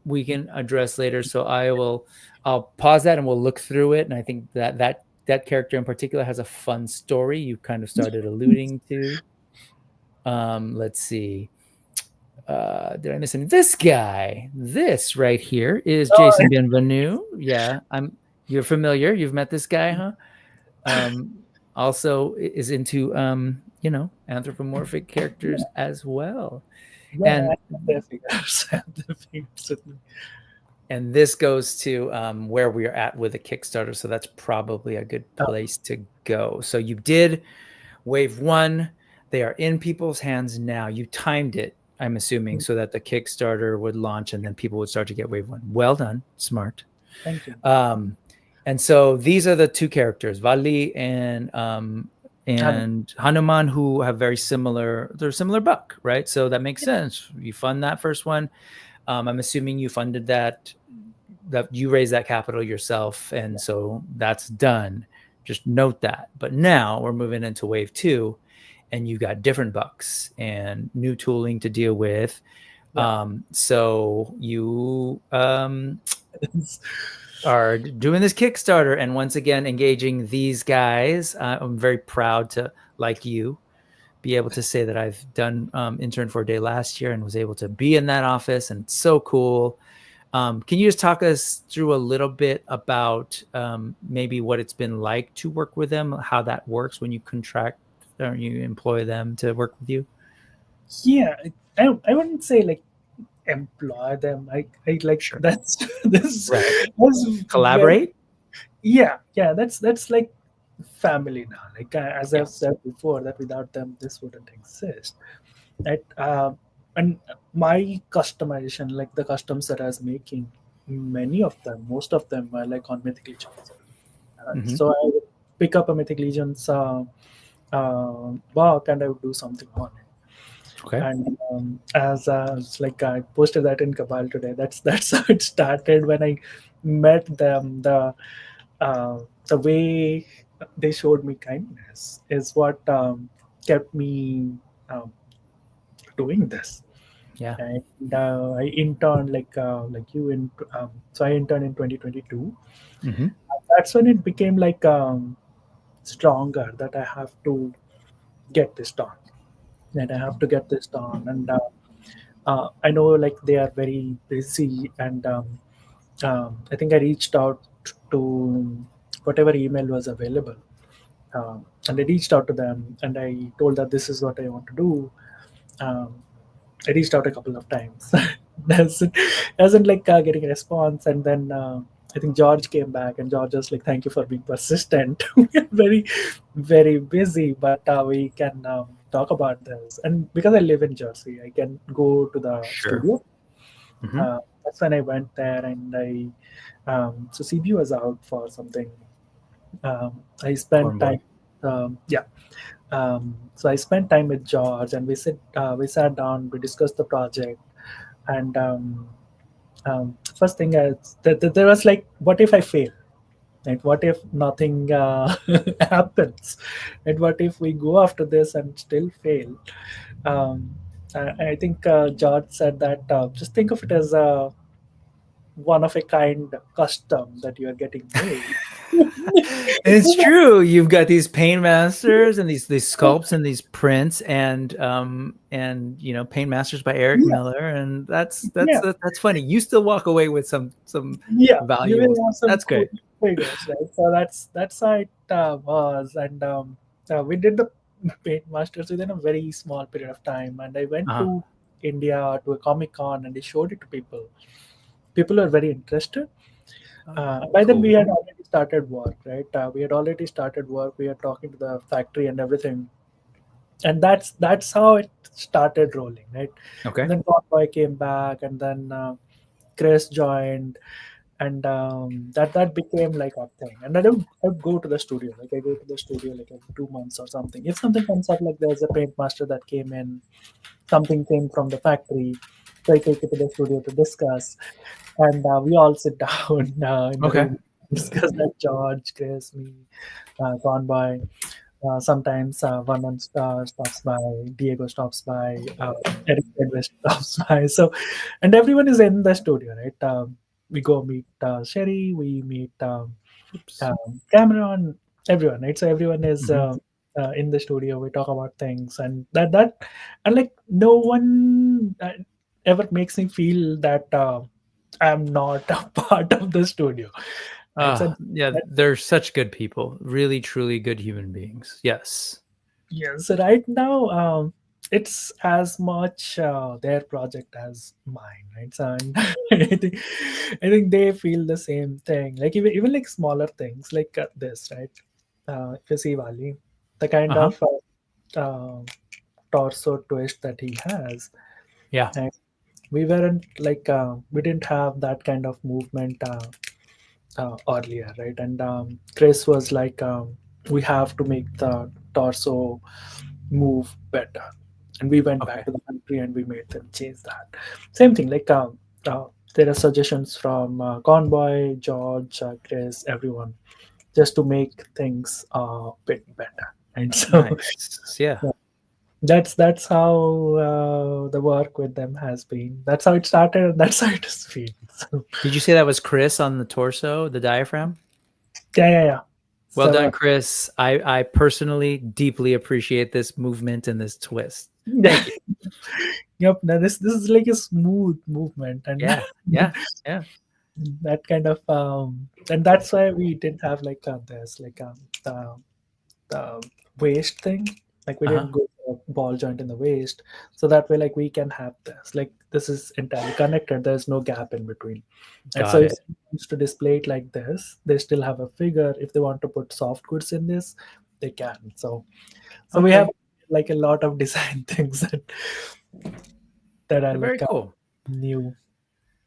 we can address later, so I'll pause that and we'll look through it. And I think that character in particular has a fun story you kind of started alluding to. Let's see. Did I miss him? This guy, this right here is Jason Bienvenu. Yeah, you're familiar. You've met this guy, huh? Also is into anthropomorphic characters as well. Yeah, and this goes to where we are at with a Kickstarter, so that's probably a good place to go. So you did wave 1. They are in people's hands now. You timed it, I'm assuming, so that the Kickstarter would launch and then people would start to get wave 1. Well done. Smart. Thank you. And so these are the two characters, Vali and Hanuman, who have they're similar buck, right? So that makes sense. You fund that first one. I'm assuming you funded that you raised that capital yourself. And so that's done. Just note that. But now we're moving into wave 2. And you got different bucks and new tooling to deal with. So you are doing this Kickstarter and once again engaging these guys. I'm very proud to, like you, be able to say that I've done intern for a day last year and was able to be in that office, and it's so cool. Can you just talk us through a little bit about maybe what it's been like to work with them, how that works when you contract or you employ them to work with you? Yeah, I wouldn't say like employ them. I like Sure. That's right. Collaborate. That's like family now. Like as I've said before, that without them this wouldn't exist. Right? And my customization, like the customs that I was making, most of them were like on Mythic Legions. So I would pick up a Mythic Legions book and I would do something on it. Okay. And as like I posted that in Cabal today. That's how it started when I met them. The way they showed me kindness is what kept me doing this. Yeah. And I interned like you in. So I interned in 2022. That's when it became like stronger that I have to get this done. And I know like they are very busy, and I think I reached out to whatever email was available, and I reached out to them and I told that this is what I want to do. I reached out a couple of times. Doesn't like getting a response, and then I think George came back, and George was like, "Thank you for being persistent. We are very, very busy, but we can talk about this." And because I live in Jersey, I can go to the studio. That's when I went there, and so CB was out for something. I spent time. So I spent time with George, and we sat down, we discussed the project, and first thing is that there was like, what if I fail? Right? What if nothing happens? And what if we go after this and still fail? I think George said that just think of it as a one of a kind custom that you are getting made. It's true. You've got these paint masters and these sculpts and these prints and paint masters by Eric Miller, and that's funny. You still walk away with some value. That's great. Figures, right? So that's how it was, and we did the paint masters within a very small period of time, and I went to India to a Comic-Con and I showed it to people. People are very interested. By then we had already started work, right? We had already started work. We were talking to the factory and everything, and that's how it started rolling, right? Okay. And then Convoy came back, and then Chris joined, and that became like a thing. And I go to the studio, like I go to the studio like every 2 months or something. If something comes up, like there's a paint master that came in, something came from the factory, so I take it to the studio to discuss, and we all sit down in the Okay. room, discuss that. George, Chris, me, Conboy. Sometimes Vernon stops by, Diego stops by, Eric Edwest stops by. So, and everyone is in the studio, right? We go meet Sherry, we meet Oops. Cameron, everyone, right? So everyone is Mhm. in the studio. We talk about things, and and like no one ever makes me feel that I'm not a part of the studio, right? So Yeah, they're such good people. Really, truly good human beings. Yes. yeah, so right now, it's as much their project as mine, right? So and I think they feel the same thing. Like even like smaller things like this, right? If you see Wally, the kind Uh-huh. of torso twist that he has, Yeah. right? We weren't like we didn't have that kind of movement earlier, right? And Chris was like, we have to make the torso move better, and we went Okay. back to the country and we made them change that. Same thing, like there are suggestions from Conboy, George, Chris, everyone, just to make things a bit better. And so Nice. Yeah. yeah, that's how the work with them has been. That's how it started, and that's how it has been. So Did you say that was Chris on the torso, the diaphragm? yeah. Well So done, Chris. I personally deeply appreciate this movement and this twist. yeah. Thank you. Yep. Now this is like a smooth movement, and Yeah. Yeah. Yeah. that kind of and that's why we didn't have like this like the waist thing. Like we Uh-huh. didn't go for a ball joint in the waist, so that way like we can have this, like this is entirely connected, there's no gap in between. And so Got if it. someone wants to display it like this, they still have a figure. If they want to put soft goods in this, they can. So we have Okay. like a lot of design things that are Very like cool. new.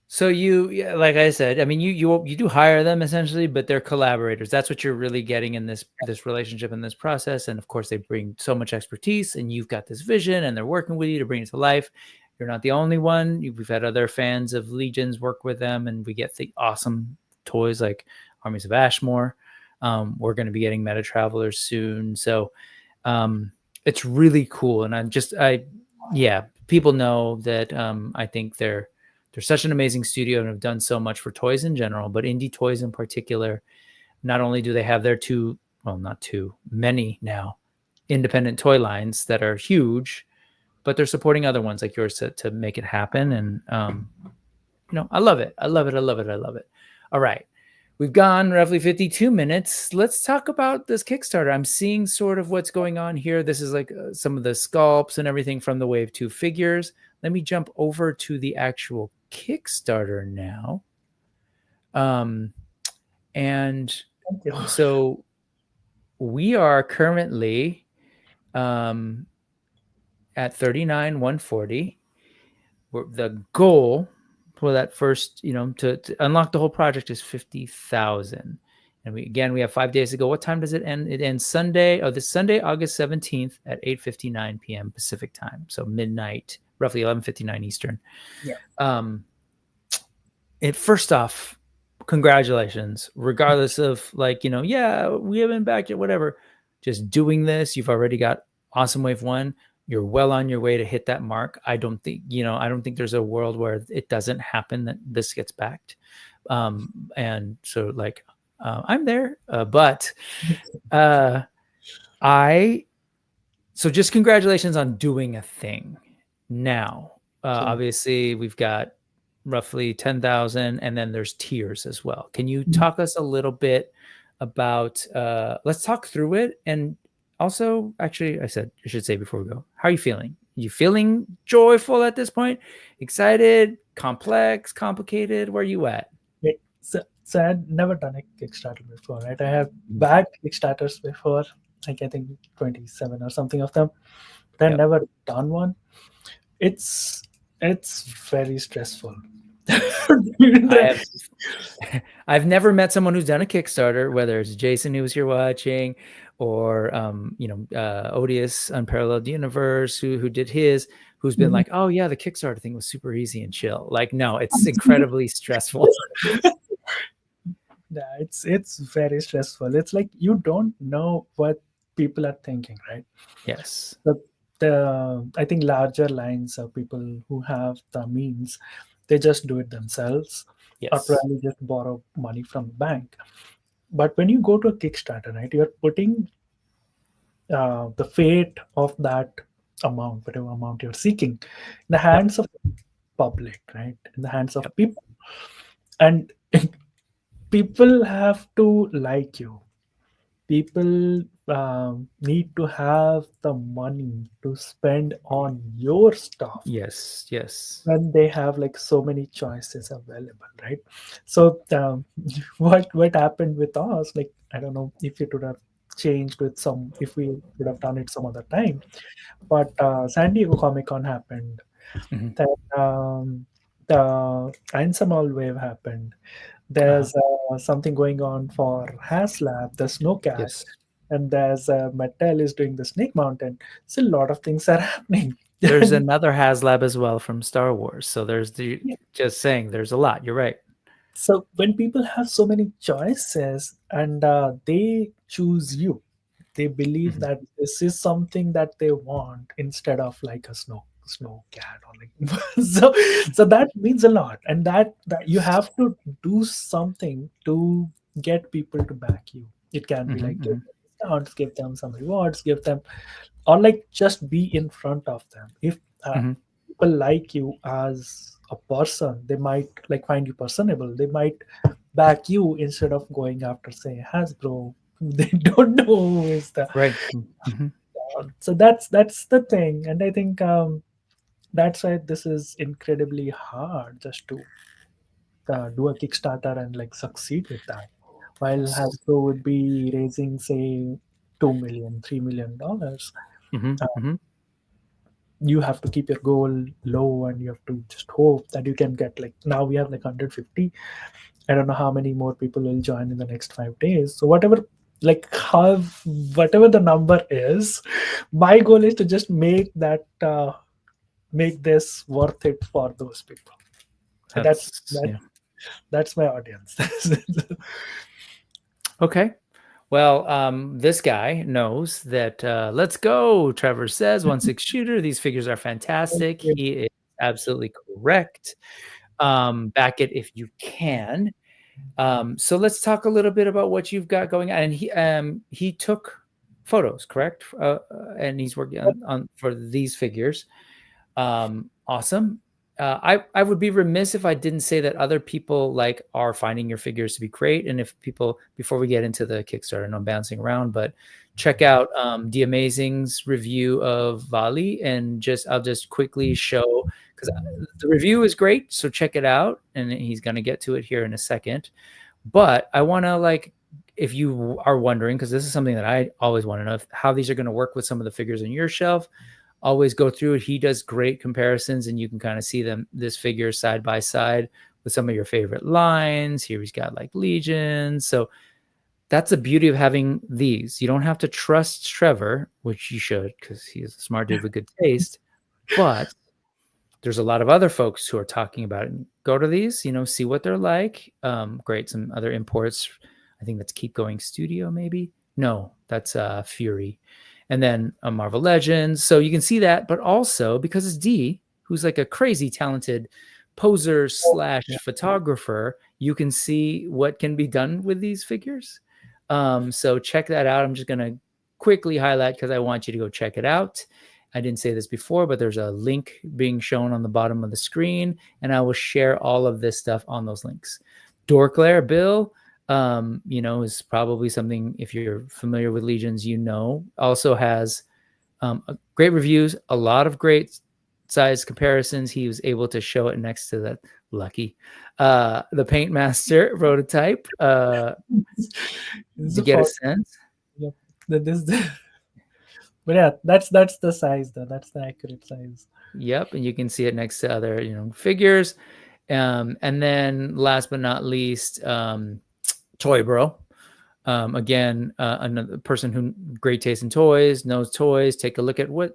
So yeah, like I said, I mean, you do hire them essentially, but they're collaborators. That's what you're really getting in this relationship and this process. And of course, they bring so much expertise, and you've got this vision, and they're working with you to bring it to life. You're not the only one. We've had other fans of Legions work with them, and we get the awesome toys like Armies of Ashmore. We're going to be getting Meta Travelers soon, so it's really cool. And yeah, people know that I think they're such an amazing studio and have done so much for toys in general, but indie toys in particular. Not only do they have their many now independent toy lines that are huge, but they're supporting other ones like yours to make it happen. And, I love it. I love it. I love it. I love it. All right. We've gone roughly 52 minutes. Let's talk about this Kickstarter. I'm seeing sort of what's going on here. This is like some of the sculpts and everything from the Wave 2 figures. Let me jump over to the actual Kickstarter now. And Thank you. so we are currently at 39,140. The goal for that first, to unlock the whole project is 50,000. And we have 5 days to go. What time does it end? It ends Sunday. Oh, this Sunday, August 17th at 8:59 p.m. Pacific time. So midnight, roughly 11:59 Eastern. Yeah. First off, congratulations, regardless of yeah, we haven't backed it, whatever. Just doing this, you've already got awesome wave 1. You're well on your way to hit that mark. I don't think there's a world where it doesn't happen that this gets backed. And so I'm there, but just congratulations on doing a thing. Now, obviously we've got roughly 10,000, and then there's tiers as well. Can you talk us a little bit about let's talk through it? And also, actually, I should say before we go, how are you feeling? Are you feeling joyful at this point? Excited, complex, complicated? Where are you at? So I had never done a Kickstarter before, right? I have backed Kickstarters before, like I think 27 or something of them. They've Yep. never done one. It's very stressful. Yes. I have I've never met someone who's done a Kickstarter, whether it's Jason who was here watching, or Odious Unparalleled Universe who did his, who's been like, oh yeah, the Kickstarter thing was super easy and chill. Like, no, it's incredibly stressful. Yeah, it's very stressful. It's like you don't know what people are thinking, right? Yes. The I think larger lines of people who have the means, they just do it themselves, or Yes. probably just borrow money from the bank. But when you go to a Kickstarter, right, you're putting the fate of that amount, whatever amount you're seeking, in the hands of public, right, in the hands of Yep. people, and people have to like you. People need to have the money to spend on your stuff Yes. Yes. when they have like so many choices available, right? So what happened with us, like, I don't know if it would have changed with some, if we would have done it some other time, but San Diego Comic Con happened, Mhm. then the Einsamal wave happened, there's something going on for HasLab, the Snowcat, Yes. and there's Mattel is doing the Snake Mountain. So a lot of things are happening. There's another HasLab as well from Star Wars. So there's Yeah. just saying there's a lot. You're right. So when people have so many choices and they choose you, they believe Mhm. that this is something that they want instead of like a snow cat or like so that means a lot, and that you have to do something to get people to back you. It can be like Mhm. give Mhm. them discounts, give them some rewards, give them, or like just be in front of them. If Mhm. people like you as a person, they might like find you personable, they might back you instead of going after say Hasbro. They don't know who is the Right. Mhm. so that's the thing, and I think that's why this is incredibly hard just to do a Kickstarter and like succeed with that. While Yes. Hasbro would be raising say 2 million, $3 million, Mhm. uh, Mhm. you have to keep your goal low and you have to just hope that you can get, like, now we have like 150. I don't know how many more people will join in the next 5 days. So whatever, like how, whatever the number is, my goal is to just make that make this worth it for those people. And that's That's yeah. that's my audience. Okay. Well, this guy knows that. Let's go, Trevor says. 1/6 shooter. These figures are fantastic. He is absolutely correct. Back it if you can. So let's talk a little bit about what you've got going on. And he took photos, correct? And he's working on for these figures. Awesome. I would be remiss if I didn't say that other people like are finding your figures to be great. And if people, before we get into the Kickstarter, and I'm bouncing around, but check out the Amazing's review of Vali, and I'll just quickly show, because the review is great, so check it out, and he's going to get to it here in a second. But I want to, like, if you are wondering, because this is something that I always want to know, how these are going to work with some of the figures on your shelf, always go through it. He does great comparisons, and you can kind of see this figure side by side with some of your favorite lines. Here he's got like Legions. So that's the beauty of having these. You don't have to trust Trevor, which you should, because he's a smart dude with good taste. But there's a lot of other folks who are talking about it. Go to these, see what they're like. Great. Some other imports. I think that's Keep Going Studio, maybe. No, that's Fury. And then Marvel Legends. So you can see that, but also because it's D, who's like a crazy talented poser / photographer, you can see what can be done with these figures. So check that out. I'm just going to quickly highlight because I want you to go check it out. I didn't say this before, but there's a link being shown on the bottom of the screen, and I will share all of this stuff on those links. Dorclair Bill, is probably something, if you're familiar with Legions, also has great reviews, a lot of great size comparisons. He was able to show it next to that lucky, the Paint Master prototype This is to a get a photo. sense. Yep. This But yeah, that's the size though. That's the accurate size. Yep, and you can see it next to other, figures. And then last but not least, Toy Bro. Again, another person who great taste in toys, knows toys. Take a look at what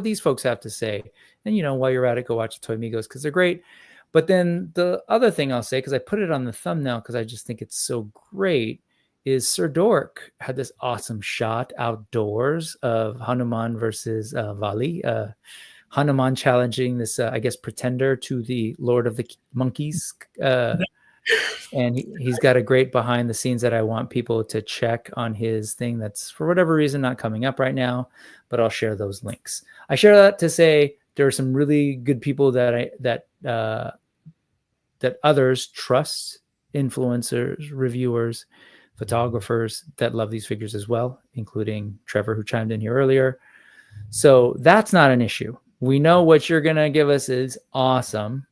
these folks have to say. And while you're at it, go watch Toy Migos because they're great. But then the other thing I'll say, because I put it on the thumbnail because I just think it's so great, is Sir Dork had this awesome shot outdoors of Hanuman versus Vali. Hanuman challenging this, I guess, pretender to the Lord of the Monkeys. And he's got a great behind the scenes that I want people to check on his thing that's for whatever reason not coming up right now, but I'll share those links. I share that to say there are some really good people that others trust, influencers, reviewers, photographers that love these figures as well, including Trevor, who chimed in here earlier. So that's not an issue. We know what you're going to give us is awesome.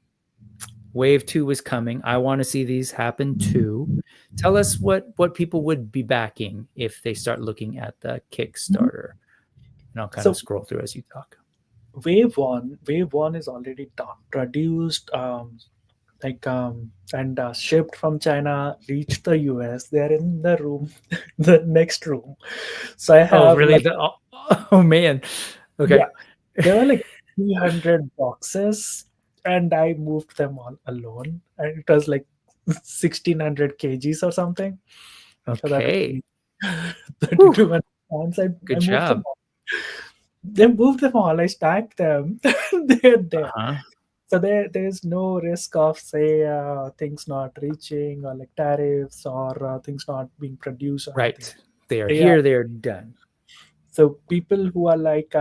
Wave 2 is coming. I want to see these happen too. Tell us what people would be backing if they start looking at the Kickstarter. And I'll kind of scroll through as you talk. Wave one is already done, produced, and shipped from China, reached the US. They're in the room, the next room. So I have. Oh, really? Oh man. Okay. Yeah, there were like 300 boxes, and I moved them all alone. And it was like 1600 kgs or something. Okay. So that 32 pounds. I Good moved job. them all. They moved them all. I stacked them. They're there. So there's no risk of say things not reaching or like tariffs or things not being produced. Right. Anything. They are here. They're done. So people who are like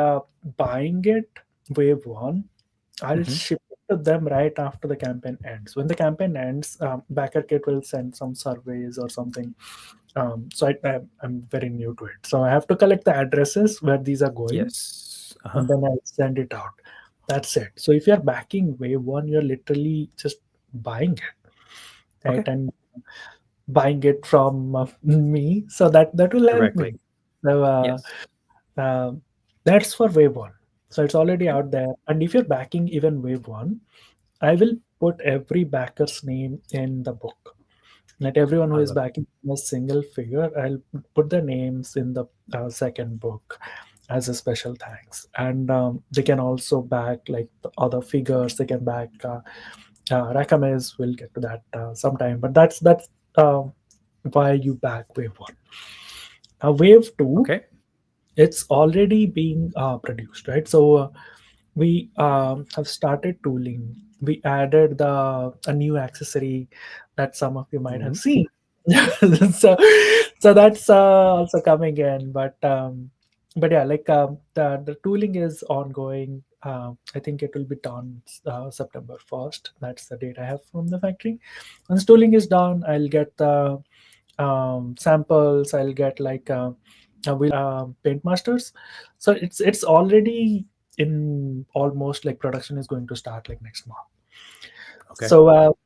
buying it, wave one, I'll ship it to them right after the campaign ends. When the campaign ends, Backer Kit will send some surveys or something. So I'm very new to it. So I have to collect the addresses where these are going. Yes. And then I'll send it out. That's it. So if you're backing wave one, you're literally just buying it, right? Okay. And buying it from me. So that will help me. So yes. That's for wave one. So it's already out there. And if you're backing even wave one, I will put every backer's name in the book. Not everyone who is backing a single figure, I'll put their names in the second book as a special thanks. And they can also back like the other figures. They can back Rakames. We'll get to that sometime. But that's why you back wave one. Wave two. Okay. It's already being produced, right? So we have started tooling. We added a new accessory that some of you might have seen. so that's also coming in, but yeah, like the tooling is ongoing. I think it will be done September 1st. That's the date I have from the factory. Once tooling is done, I'll get the samples. I'll get like paint masters. So it's already in almost like production is going to start like next month. Okay. So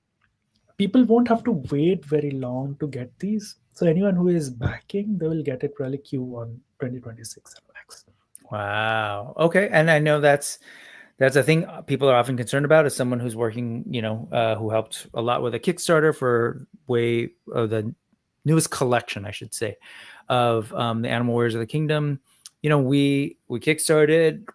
people won't have to wait very long to get these. So anyone who is backing, they will get it really Q1 2026 max. Wow. Okay. And I know that's a thing people are often concerned about as someone who's working, who helped a lot with a Kickstarter for the newest collection, I should say, of the Animal Warriors of the Kingdom. We Kickstarted,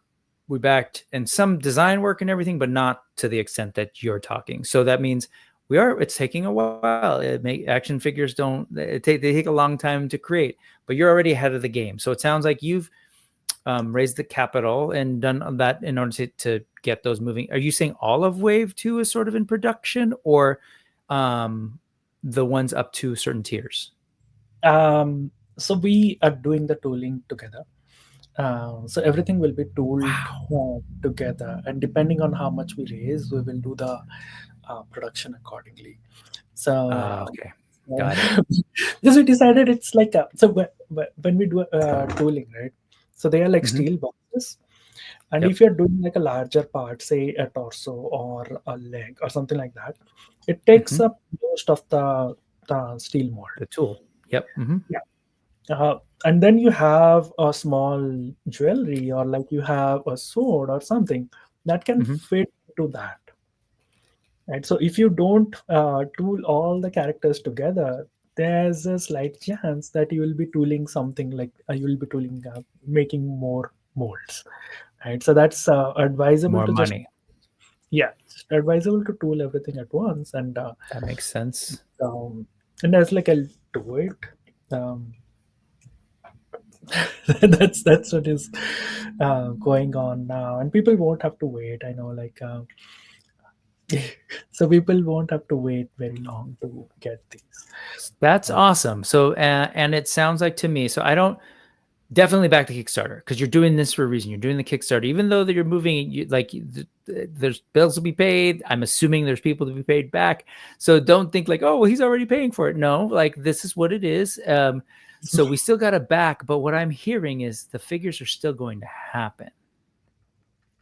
we backed, and some design work and everything, but not to the extent that you're talking. So that means it's taking a while. Action figures they take a long time to create, but you're already ahead of the game. So it sounds like you've raised the capital and done that in order to get those moving. Are you saying all of wave 2 is sort of in production, or the ones up to certain tiers? So we are doing the tooling together. So everything will be tooled together, and depending on how much we raise, we will do the production accordingly. So okay, got it. because we decided it's like when we do tooling, right? So they are like steel boxes, and if you're doing like a larger part, say a torso or a leg or something like that, it takes up most of the steel mold. The tool. Yep. Yeah. and then you have a small jewelry, or like you have a sword or something that can Mhm. fit to that, right? So if you don't tool all the characters together, there's a slight chance that you will be tooling something like you will be tooling making more molds, right? So that's advisable More to just, money. yeah, just advisable to tool everything at once. That makes sense. Um, and as like I'll do it. Um, that's what is going on now, and people won't have to wait. I know, like, so people won't have to wait very long to get these. That's awesome. So, and it sounds like to me, so I don't definitely back the Kickstarter because you're doing this for a reason. You're doing the Kickstarter, even though that you're moving, there's bills to be paid. I'm assuming there's people to be paid back. So don't think like, oh, well, he's already paying for it. No, like this is what it is. So we still got to back. But what I'm hearing is the figures are still going to happen.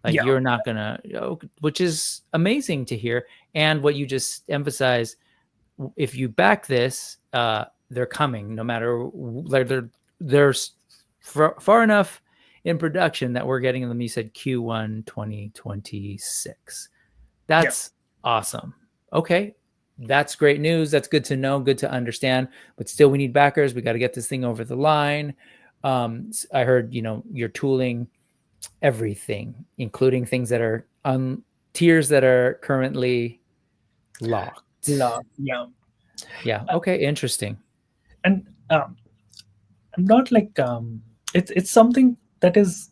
Like Yeah, you're not gonna, which is amazing to hear. And what you just emphasized, if you back this, they're coming no matter, like they're far enough in production that we're getting them. You said Q1 2026. yeah, That's awesome. Okay, that's great news. That's good to know, good to understand. But still, we need backers. We got to get this thing over the line. I heard, you're tooling everything, including things that are on tiers that are currently locked. yeah. Yeah. Okay. Interesting. And I'm not like it's something that is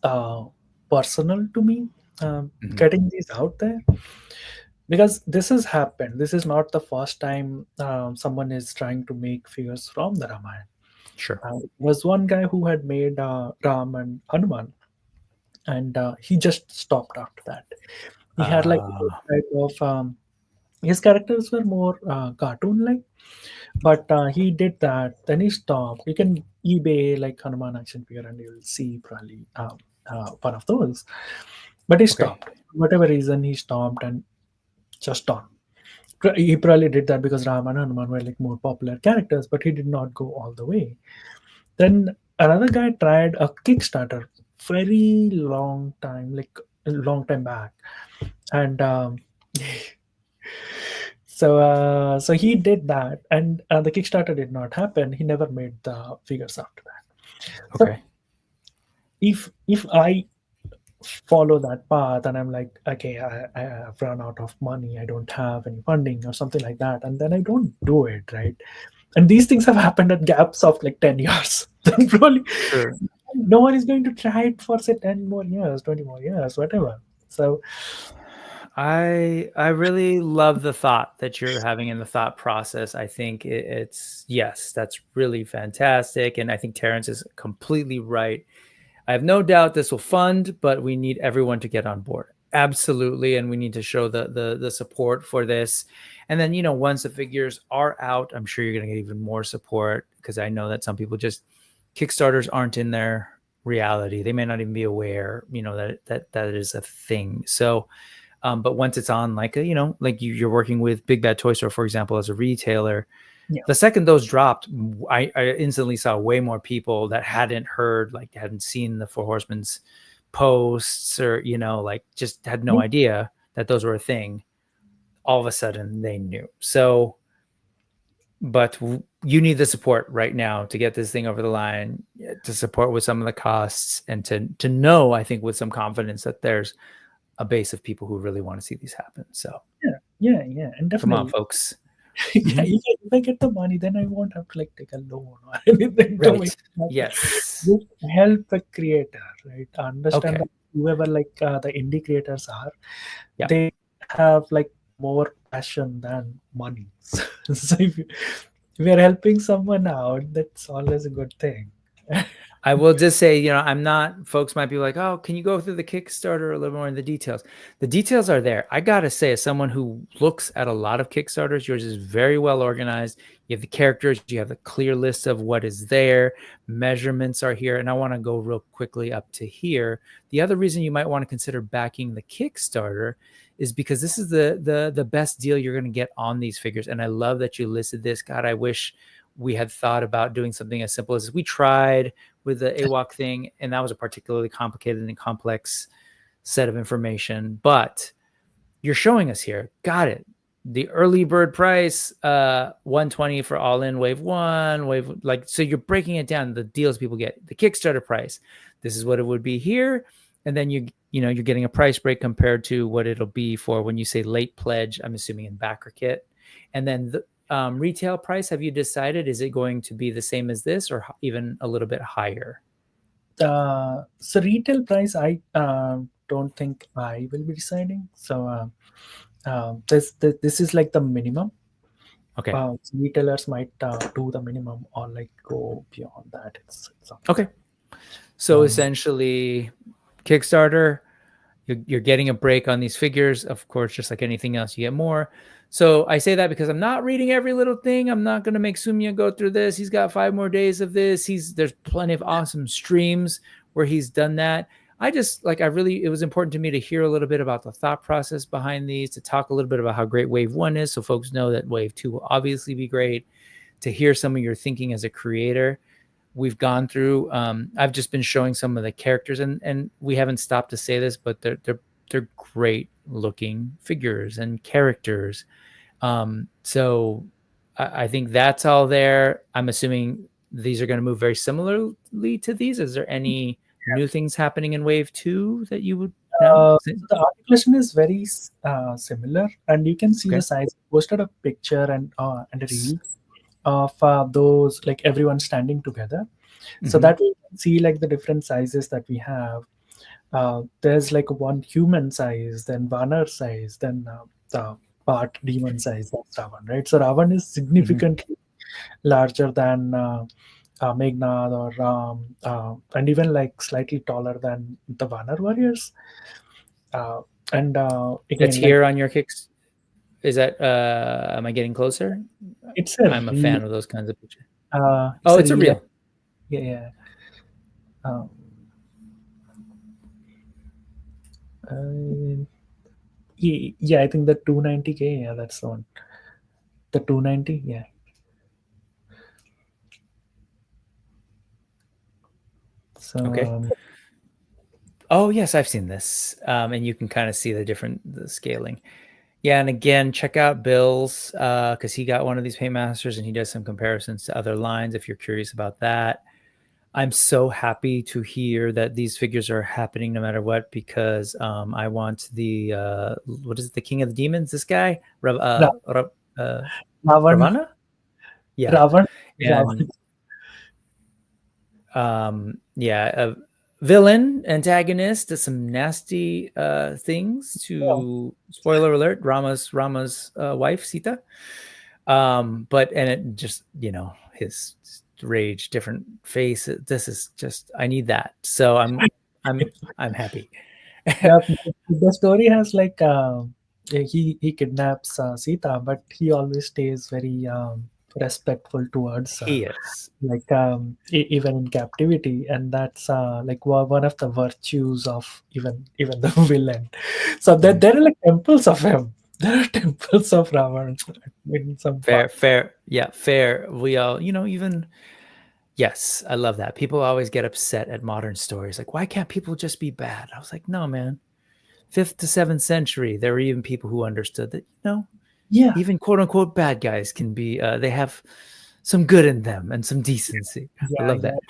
personal to me, Mhm. getting these out there, because this has happened. This is not the first time someone is trying to make figures from the Ramayana. Sure. There was one guy who had made Ram and Hanuman, and he just stopped after that. He had like this type of his characters were more cartoon-like, but he did that. Then he stopped. You can eBay like Hanuman action figure, and you'll see probably one of those. But he Okay. stopped. For whatever reason, he stopped and just on. He probably did that because Ram and Hanuman were like more popular characters, but he did not go all the way. Then another guy tried a Kickstarter very long time, like a long time back, and so he did that, and the Kickstarter did not happen. He never made the figures after that. So Okay. if I follow that path and I'm like, okay, I have run out of money, I don't have any funding or something like that, and then I don't do it, right? And these things have happened at gaps of like 10 years. Then probably Sure. no one is going to try it for say 10 more years, 20 more years, whatever. So I really love the thought that you're having in the thought process. I think it's yes, that's really fantastic, and I think Terrence is completely right. I have no doubt this will fund, but we need everyone to get on board. Absolutely, and we need to show the support for this. And then once the figures are out, I'm sure you're going to get even more support because I know that some people just Kickstarters aren't in their reality. They may not even be aware, that is a thing. So but once it's on, like like you're working with Big Bad Toy Store, for example, as a retailer, yeah, the second those dropped, I instantly saw way more people that hadn't heard, like hadn't seen the Four Horsemen's posts, or like just had no idea that those were a thing. All of a sudden, they knew. So, but you need the support right now to get this thing over the line, to support with some of the costs, and to know, I think, with some confidence that there's a base of people who really want to see these happen. So yeah, and come on, definitely. folks. Yeah, if I get the money, then I won't have to like take a loan or anything to make Right. it happen. Yes. Just help the creator, right? Understand Okay. that whoever like the indie creators are, Yeah. they have like more passion than money. So if you're helping someone out, that's always a good thing. I will just say, I'm not, folks might be like, oh, can you go through the Kickstarter a little more in the details? The details are there. I got to say, as someone who looks at a lot of Kickstarters, yours is very well organized. You have the characters, you have a clear list of what is there. Measurements are here. And I want to go real quickly up to here. The other reason you might want to consider backing the Kickstarter is because this is the best deal you're going to get on these figures. And I love that you listed this. God, I wish we had thought about doing something as simple as we tried. with the AWOC thing, and that was a particularly complicated and complex set of information. But you're showing us here, got it. The early bird price, 120 for all in wave one, wave like, so you're breaking it down, the deals people get, the Kickstarter price. This is what it would be here. And then you're getting a price break compared to what it'll be for when you say late pledge, I'm assuming in backer kit. And then the retail price, have you decided, is it going to be the same as this or even a little bit higher? So retail price, I don't think I will be deciding. So this is like the minimum. Okay. Retailers might do the minimum or like go beyond that. It's okay. So essentially, Kickstarter, you're getting a break on these figures. Of course, just like anything else, you get more. So I say that because I'm not reading every little thing. I'm not going to make Soumya go through this. He's got 5 more days of this. There's plenty of awesome streams where he's done that. It was important to me to hear a little bit about the thought process behind these, to talk a little bit about how great Wave 1 is, so folks know that Wave 2 will obviously be great, to hear some of your thinking as a creator. We've gone through, I've just been showing some of the characters, and we haven't stopped to say this, but they're great looking figures and characters. So I think that's all there. I'm assuming these are going to move very similarly to these. Is there any new things happening in Wave 2 that you would know? The articulation is very similar, and you can see the size. I posted a picture and a reel of those, like everyone standing together, so that we can see like the different sizes that we have. There's like one human size, then Vanar size, then the part demon size. That's Ravan, right? So Ravan is significantly larger than Meghnad or Ram, and even like slightly taller than the Vanar warriors. And again, it's here on your kicks. Is that am I getting closer? I'm a fan of those kinds of pictures. It's a reel. Yeah. I think the 290K. Yeah, that's the one. The 290. Yeah. So. Oh yes, I've seen this, and you can kind of see the scaling. Yeah, and again, check out Bill's because he got one of these paymasters, and he does some comparisons to other lines. If you're curious about that, I'm so happy to hear that these figures are happening no matter what, because I want the what is it, the King of the Demons? This guy, Ravana. Yeah, Ravan. A villain antagonist does some nasty things to spoiler alert, Rama's wife Sita, and it just, his rage, different face, this is just, I need that, so I'm happy. The story has like he kidnaps Sita, but he always stays very respectful towards he is like even in captivity, and that's like one of the virtues of even the villain. So there are like temples of him. There are temples of Ravan in some fair. We all, even yes, I love that. People always get upset at modern stories, like, why can't people just be bad? I was like, no, man. 5th to 7th century, there were even people who understood that, even quote unquote bad guys can be, they have some good in them and some decency. I love that.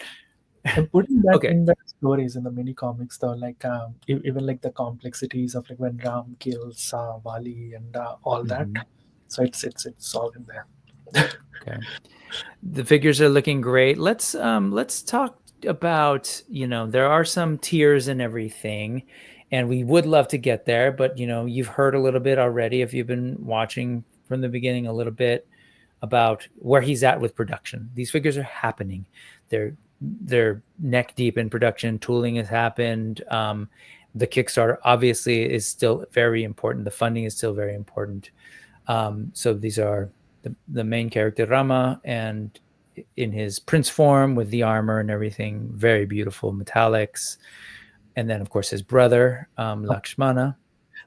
And putting that in the stories, in the mini comics, though, like even like the complexities of like when Ram kills Vali and all that. So it's all in there. Okay. The figures are looking great. Let's talk about, there are some tiers and everything, and we would love to get there, but you've heard a little bit already, if you've been watching from the beginning, a little bit about where he's at with production. These figures are happening. They're neck deep in production. Tooling has happened. The Kickstarter obviously is still very important. The funding is still very important. So these are the main character, Rama, and in his prince form with the armor and everything, very beautiful metallics. And then, of course, his brother, Lakshmana.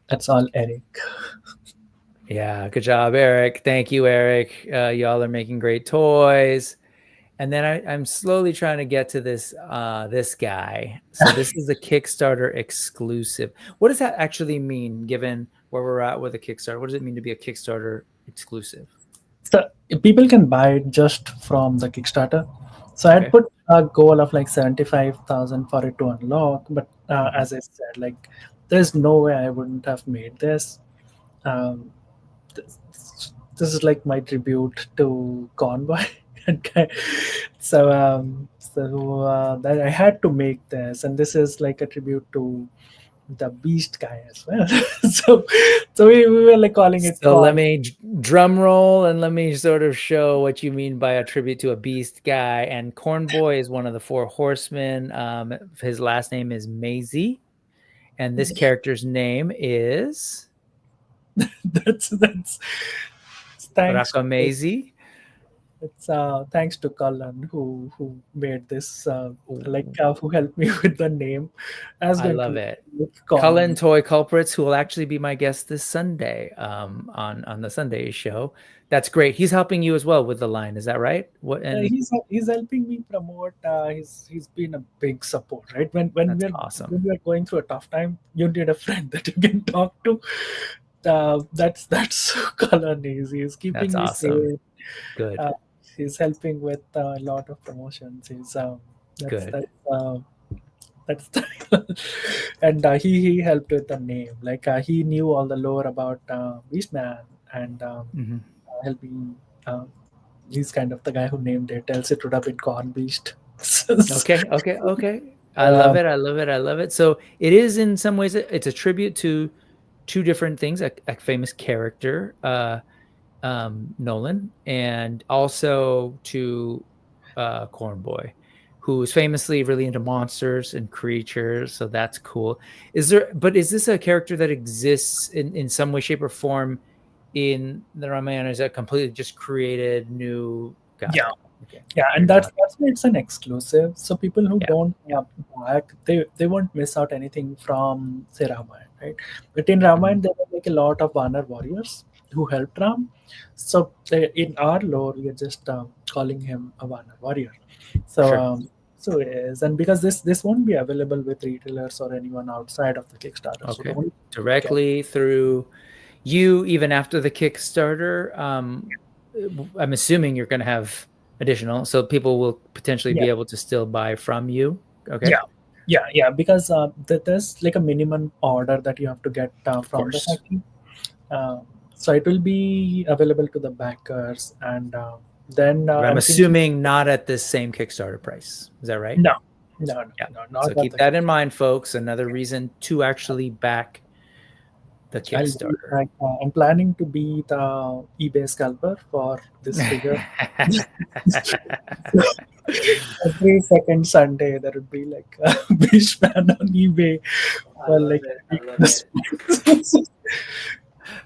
That's all Eric. Yeah, good job, Eric. Thank you, Eric. Y'all are making great toys. And then I'm slowly trying to get to this this guy. So this is a Kickstarter exclusive. What does that actually mean, given where we're at with a Kickstarter? What does it mean to be a Kickstarter exclusive? So people can buy it just from the Kickstarter. So I'd Okay. put a goal of like 75,000 for it to unlock. But as I said, like there's no way I wouldn't have made this. Um, this, this is like my tribute to Convoy. Okay. So that I had to make this, and this is like a tribute to the Beast guy as well. so we were like calling it So let Con. me drum roll and let me sort of show what you mean by a tribute to a beast guy. And Corn Boy is one of the Four Horsemen. His last name is Maisie, and this character's name is That's thanks. Raka Maisie. It's thanks to Cullen who made this who helped me with the name. I was I going love to it. look Cullen Toy Culprits, who will actually be my guest this Sunday on the Sunday show. That's great. He's helping you as well with the line. Is that right? What? And he's helping me promote. He's been a big support, right? When that's we're awesome. when we're going through a tough time, you need a friend that you can talk to. That's Cullen. He's keeping That's me awesome. safe. Good. He's helping with a lot of promotions. Good. That's and he helped with the name. Like he knew all the lore about Beastman and helped me. He's kind of the guy who named it. Else it would have been Corn Beast. Okay. I love it. I love it. I love it. So it is in some ways it's a tribute to two different things: a famous character, Nolan, and also to Corn Boy, who is famously really into monsters and creatures. So that's cool. Is this a character that exists in some way, shape, or form in the Ramayana? Is that completely just created new? Got Yeah. it. Okay. Yeah, and that's why it's an exclusive. So people who don't back, they won't miss out anything from say Ramayana, right? But in Ramayana, there were like a lot of Vanar warriors who helped Ram. So in our lore, we are just calling him a Vanar warrior. So Sure. so it is, and because this won't be available with retailers or anyone outside of the Kickstarter. So the Okay. only Directly through you, even after the Kickstarter. I'm assuming you're going to have additional, so people will potentially be able to still buy from you. Okay. Yeah, because there's like a minimum order that you have to get from the Course. factory. So it will be available to the backers, and then But I'm I'm thinking, assuming not at this same Kickstarter price. Is that right? no, Yeah. not So at keep the. that in mind, folks. Another reason to actually back the I'll be Kickstarter. like, I'm planning to be the eBay scalper for this figure. Every second Sunday, there would be like a beach man on eBay. I love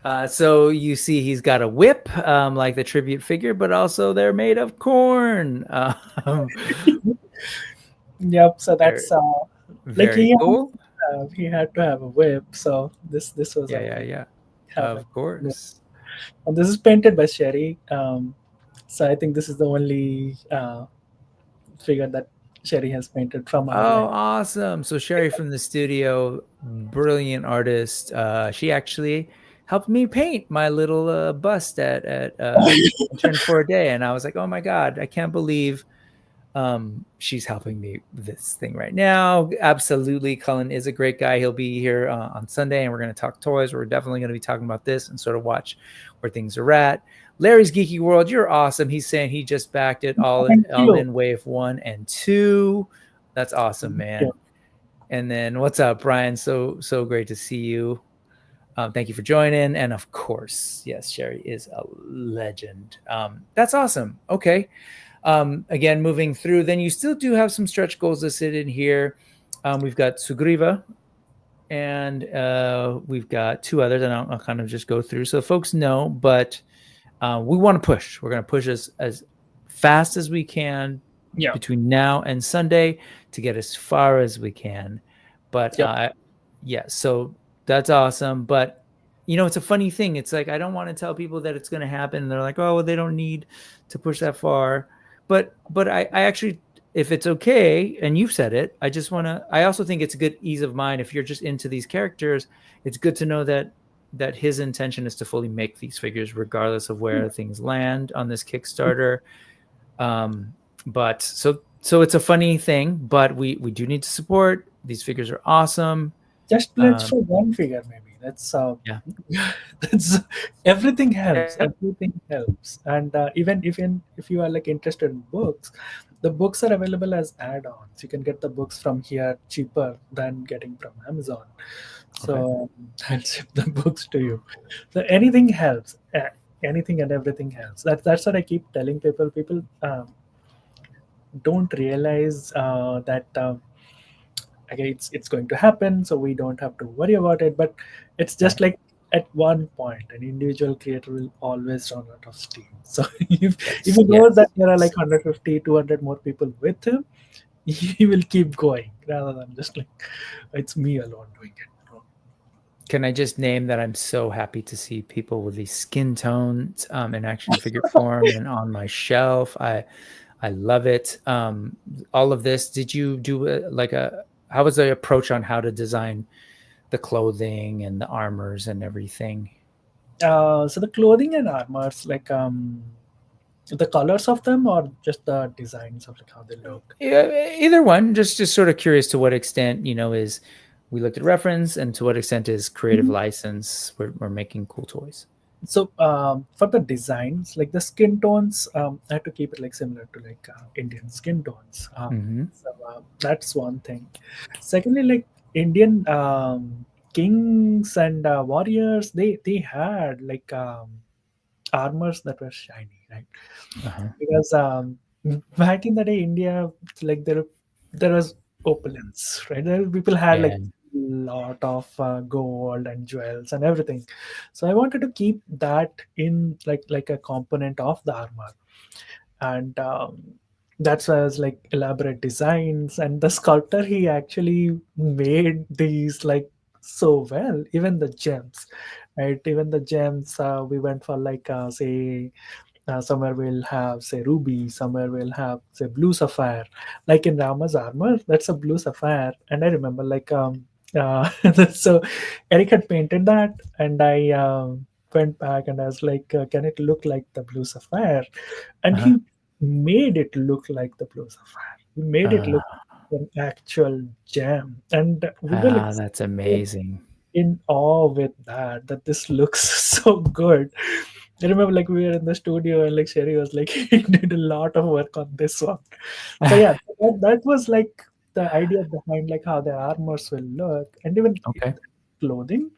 it. So you see, he's got a whip, like the tribute figure, but also they're made of corn. Yep. So that's like Very cool. he had to have a whip. So this was Yeah. have Of course. and this is painted by Sherry. So I think this is the only figure that Sherry has painted from our Oh, line. awesome. So Sherry from the studio, brilliant artist. She actually helped me paint my little bust at Intern for a Day. And I was like, oh my God, I can't believe she's helping me with this thing right now. Absolutely. Cullen is a great guy. He'll be here on Sunday and we're going to talk toys. We're definitely going to be talking about this and sort of watch where things are at. Larry's Geeky World, you're awesome. He's saying he just backed it all in wave 1 and 2. That's awesome, man. Yeah. And then what's up, Brian? So great to see you. Thank you for joining. And of course, yes, Sherry is a legend. That's awesome. Okay. Again, moving through, then you still do have some stretch goals that sit in here. We've got Sugriva and we've got 2 others, and I'll kind of just go through so folks know, but we want to push. We're going to push as fast as we can between now and Sunday to get as far as we can. But so that's awesome. But it's a funny thing. It's like I don't want to tell people that it's going to happen. And they're like, oh, well, they don't need to push that far. but I actually, if it's okay, and you've said it, I just want to. I also think it's a good ease of mind if you're just into these characters. It's good to know that his intention is to fully make these figures, regardless of where things land on this Kickstarter. But so it's a funny thing, but we do need to support. These figures are awesome. Just pledge for one figure, maybe. Yeah. That's everything helps. Yep. Everything helps. And even if you are like interested in books, the books are available as add-ons. You can get the books from here cheaper than getting from Amazon. So I'll ship the books to you. So anything helps. Anything and everything helps. That's what I keep telling people. People don't realize that. Okay, it's going to happen, so we don't have to worry about it. But it's just like at one point an individual creator will always run out of steam. So if you know that there are like 150 200 more people with him, he will keep going rather than just like it's me alone doing it. Can I just name that I'm so happy to see people with these skin tones in action figure form and on my shelf. I love it. All of this. Did you do how was the approach on how to design the clothing and the armors and everything? So the clothing and armors, like the colors of them, or just the designs of like how they look. Yeah, either one. Just sort of curious to what extent is we looked at reference and to what extent is creative license. We're making cool toys. So for the designs, like the skin tones, I had to keep it like similar to like Indian skin tones. So that's one thing. Secondly, like Indian kings and warriors, they had like armors that were shiny, right? Because back in the day, India, like there was opulence, right? People had like lot of gold and jewels and everything. So I wanted to keep that in like a component of the armor. And that's why I was like elaborate designs. And the sculptor, he actually made these like so well. Even the gems, right? Even the gems, we went for like say somewhere we'll have say ruby, somewhere we'll have say blue sapphire. Like in Rama's armor, that's a blue sapphire. And I remember like so Eric had painted that, and I went back and I was like, can it look like the blue sapphire? And he made it look like the blue sapphire. He made it look like an actual gem. And we were like that's amazing. in awe with that this looks so good. I remember like we were in the studio and like Sherry was like he did a lot of work on this one. So yeah, that was like the idea behind like how the armors will look. And even clothing,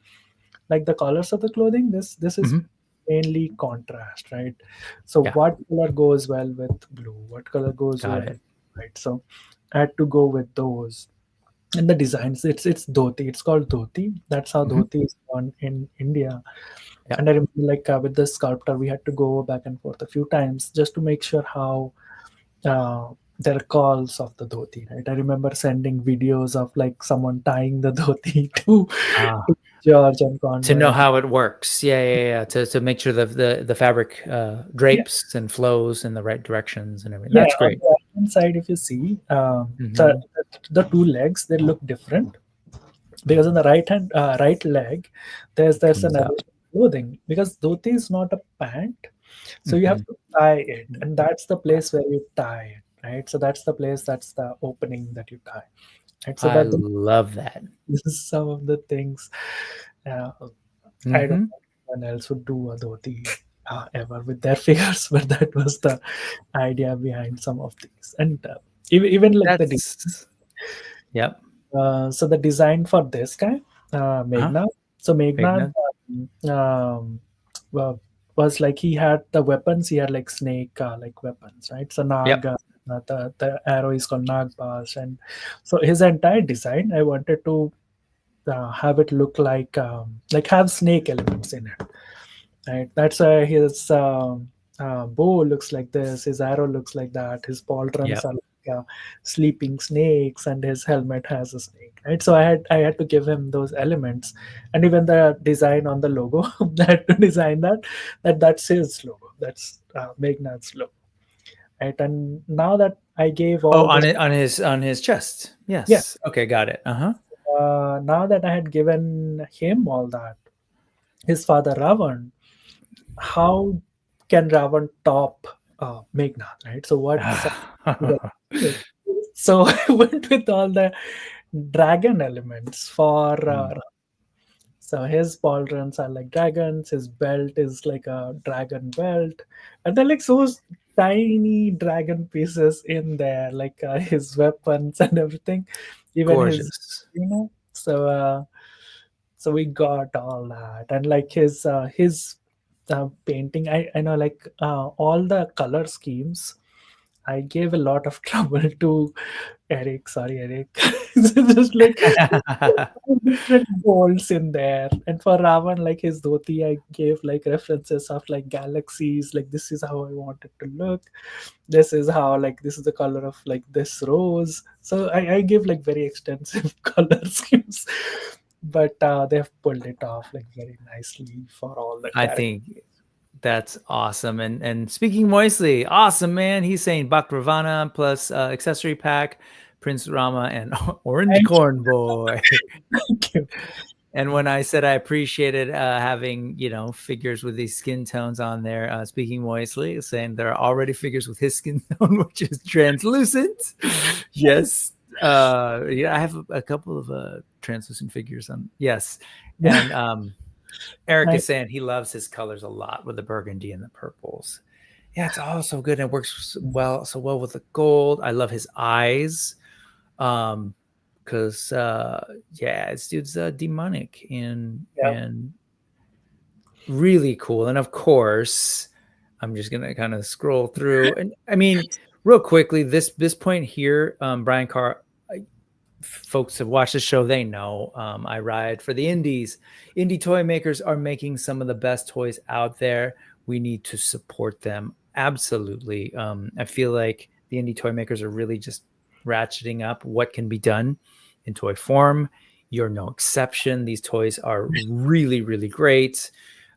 like the colors of the clothing, this is mainly contrast, right? So what color goes well with blue, what color goes well with white? So I had to go with those. And the designs, it's dhoti, it's called dhoti. That's how dhoti is done in India. And I remember like with the sculptor, we had to go back and forth a few times just to make sure how there are calls of the dhoti, right? I remember sending videos of like someone tying the dhoti to George and Conway. To know how it works. Yeah. To make sure the fabric drapes and flows in the right directions and everything. That's great. On the right hand side, if you see, the two legs, they look different. Because on the right leg, there's an clothing, because dhoti is not a pant, so you have to tie it, and that's the place where you tie it, right? So that's the place, that's the opening that you tie, right? So I love that. This is some of the things I don't know if anyone else would do a dhoti ever with their figures, but that was the idea behind some of these. And even like so the design for this guy, Meghnad. So Meghnad was like, he had the weapons. He had like snake like weapons, right? So Nag, the arrow is called Nagbas, and so his entire design, I wanted to have it look like have snake elements in it, right? That's why his bow looks like this, his arrow looks like that, his pauldrons are like sleeping snakes, and his helmet has a snake, right? So I had to give him those elements. And even the design on the logo, I had to design that's his logo, that's Meghnad's logo, right? And now that I gave Oh, all this, on his chest. yeah, Yes. Okay, got it. now that I had given him all that, his father Ravan, how can Ravan top Meghnad, right? So what? So I went with all the dragon elements for so his pauldrons are like dragons, his belt is like a dragon belt, and they're like so tiny dragon pieces in there, like his weapons and everything, even his, Gorgeous. so we got all that, and like his painting, I know like all the color schemes. I gave a lot of trouble to Eric. Sorry, Eric. Just like different goals in there. And for Ravan, like his dhoti, I gave like references of like galaxies. Like this is how I want it to look. This is how like this is the color of like this rose. So I give like very extensive color schemes, but they've pulled it off like very nicely for all the I characters. think that's awesome. And speaking moistly, awesome, man. He's saying Bakravana plus accessory pack, Prince Rama, and Orange Corn Boy. Thank you. And when I said I appreciated having, figures with these skin tones on there, speaking moistly, saying there are already figures with his skin tone, which is translucent. Yes. I have a couple of translucent figures on. Yes. And Eric is saying he loves his colors a lot with the burgundy and the purples. Yeah, it's all so good. And it works so well with the gold. I love his eyes. Because this dude's demonic and really cool. And of course, I'm just gonna kind of scroll through. And I mean, real quickly, this point here, Brian Carr, folks have watched the show, they know I ride for the indies. Indie toy makers are making some of the best toys out there. We need to support them. Absolutely. I feel like the indie toy makers are really just ratcheting up what can be done in toy form. You're no exception. These toys are really, really great.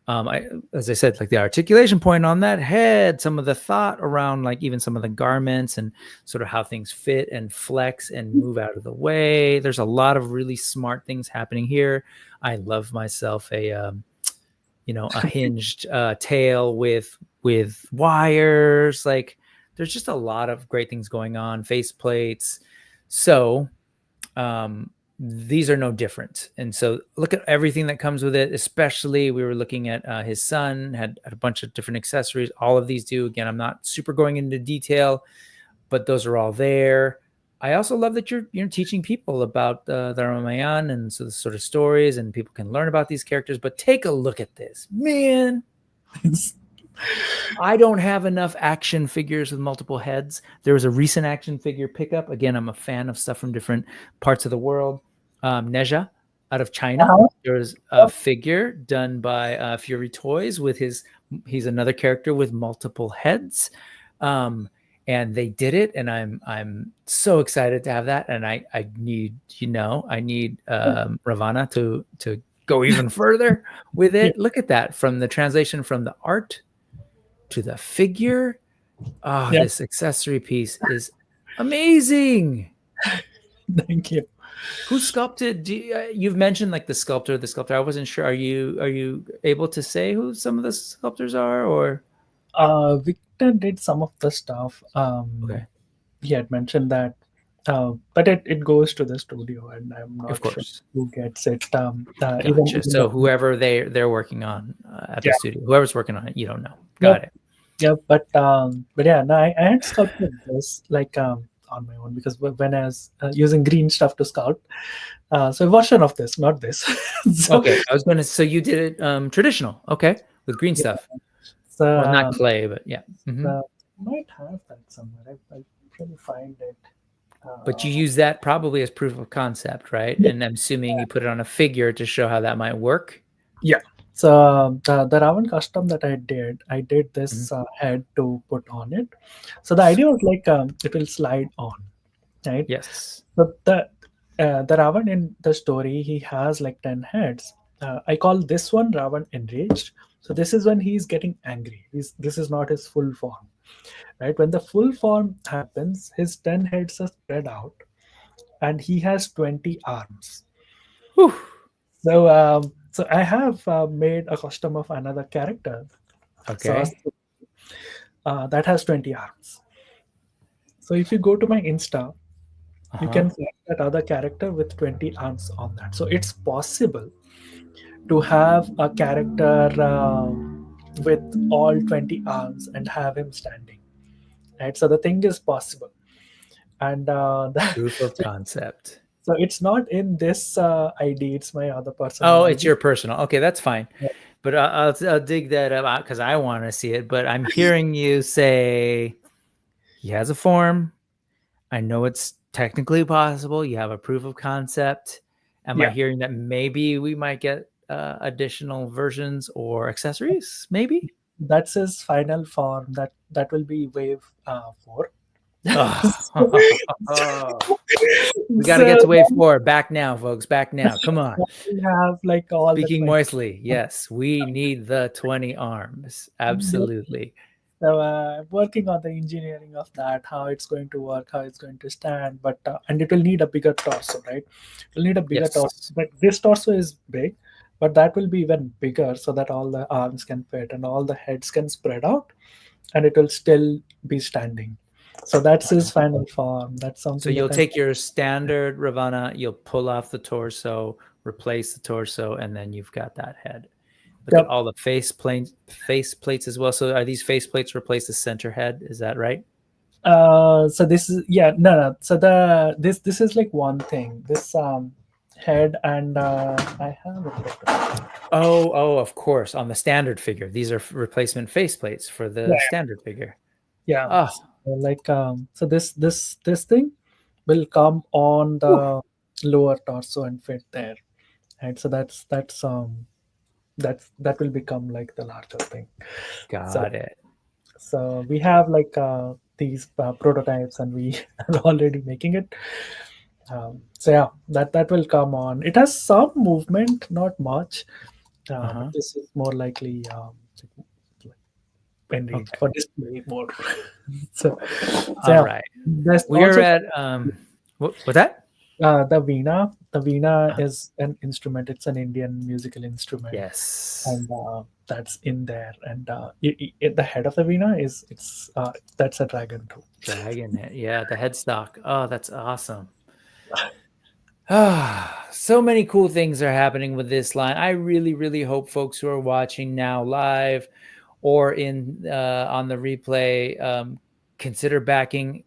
As I said, like the articulation point on that head, some of the thought around like even some of the garments and sort of how things fit and flex and move out of the way. There's a lot of really smart things happening here. I love myself a hinged tail with wires. Like there's just a lot of great things going on. Face plates. So these are no different. And so look at everything that comes with it, especially we were looking at his son, had a bunch of different accessories. All of these do. Again, I'm not super going into detail, but those are all there. I also love that you're teaching people about the Ramayana and so the sort of stories, and people can learn about these characters. But take a look at this, man. I don't have enough action figures with multiple heads. There was a recent action figure pickup. Again, I'm a fan of stuff from different parts of the world. N.E.W.S out of China. There was a figure done by Fury Toys with he's another character with multiple heads. And they did it, and I'm so excited to have that. And I need Ravana to go even further with it. Look at that, from the translation from the art to the figure. This accessory piece is amazing. Thank you. Who sculpted? You've mentioned like the sculptor. I wasn't sure. Are you able to say who some of the sculptors are, or? Victor did some of the stuff. Okay. He had mentioned that, but it goes to the studio, and I'm not sure who gets it. Gotcha. Even so whoever they're working on at the studio, whoever's working on it, you don't know. Got it. Yeah, but yeah, no, I had sculpted this like on my own, because when I was using green stuff to sculpt, so a version of this, not this. Okay, I was going to. So you did it traditional, okay, with green stuff. So well, not clay, but yeah. Mm-hmm. Might have that somewhere. I couldn't find it. But you use that probably as proof of concept, right? Yeah. And I'm assuming you put it on a figure to show how that might work. Yeah. So the Ravan custom that I did this head to put on it. So the idea was like it will slide on, right? Yes. But the Ravan in the story, he has like 10 heads. I call this one Ravan enraged. So this is when he's getting angry. This is not his full form. right? When the full form happens, his 10 heads are spread out, and he has 20 arms. Whew. So I have made a custom of another character. So Okay. that has 20 arms. So if you go to my Insta, you Uh-huh. can find that other character with 20 arms on that. So it's possible to have a character with all 20 arms and have him standing. Right. So the thing is possible. And Proof of concept. so it's not in this ID, it's my other personal Oh, it's ID. your personal. Okay, that's fine. But I'll dig that up because I want to see it. But I'm hearing you say he has a form. I know it's technically possible. You have a proof of concept. Am I Yeah, hearing that maybe we might get additional versions or accessories? Maybe. that's his final form. That will be wave 4. Oh. We got to So get to wave 4. Back now, folks. Back now. Come on. we have like all the Speaking 20. moistly, yes, we need the 20 arms. Absolutely. So I'm working on the engineering of that, how it's going to work, how it's going to stand, but and it will need a bigger torso, right? It'll need a bigger torso. Yes. But this torso is big, but that will be even bigger so that all the arms can fit and all the heads can spread out, and it will still be standing. So that's his final form. That's So something you'll that I'm. take your standard Ravana, you'll pull off the torso, replace the torso, and then you've got that head. Look at Yep. all the face plates as well. So are these face plates replace the center head? Is that right? So this is no. So this is like one thing. This head and I have it. Oh, of course. On the standard figure, these are replacement face plates for the Yeah, standard figure. yeah. Oh, So like so this thing will come on whew, the lower torso and fit there, right? So that will become like the larger thing. So got it. so we have like these prototypes, and we are already making it. So yeah, that will come on. It has some movement, not much, Uh-huh. but this is more likely indeed Okay. for display more. so, so All yeah, right. there's We are also at what that? the veena. The veena Uh, is an instrument. It's an Indian musical instrument, yes. and that's in there. And the head of the veena is it's that's a dragon too. Dragon head. Yeah, the headstock. Oh, that's awesome. Ah, so many cool things are happening with this line. I really, really hope folks who are watching now live or in on the replay consider backing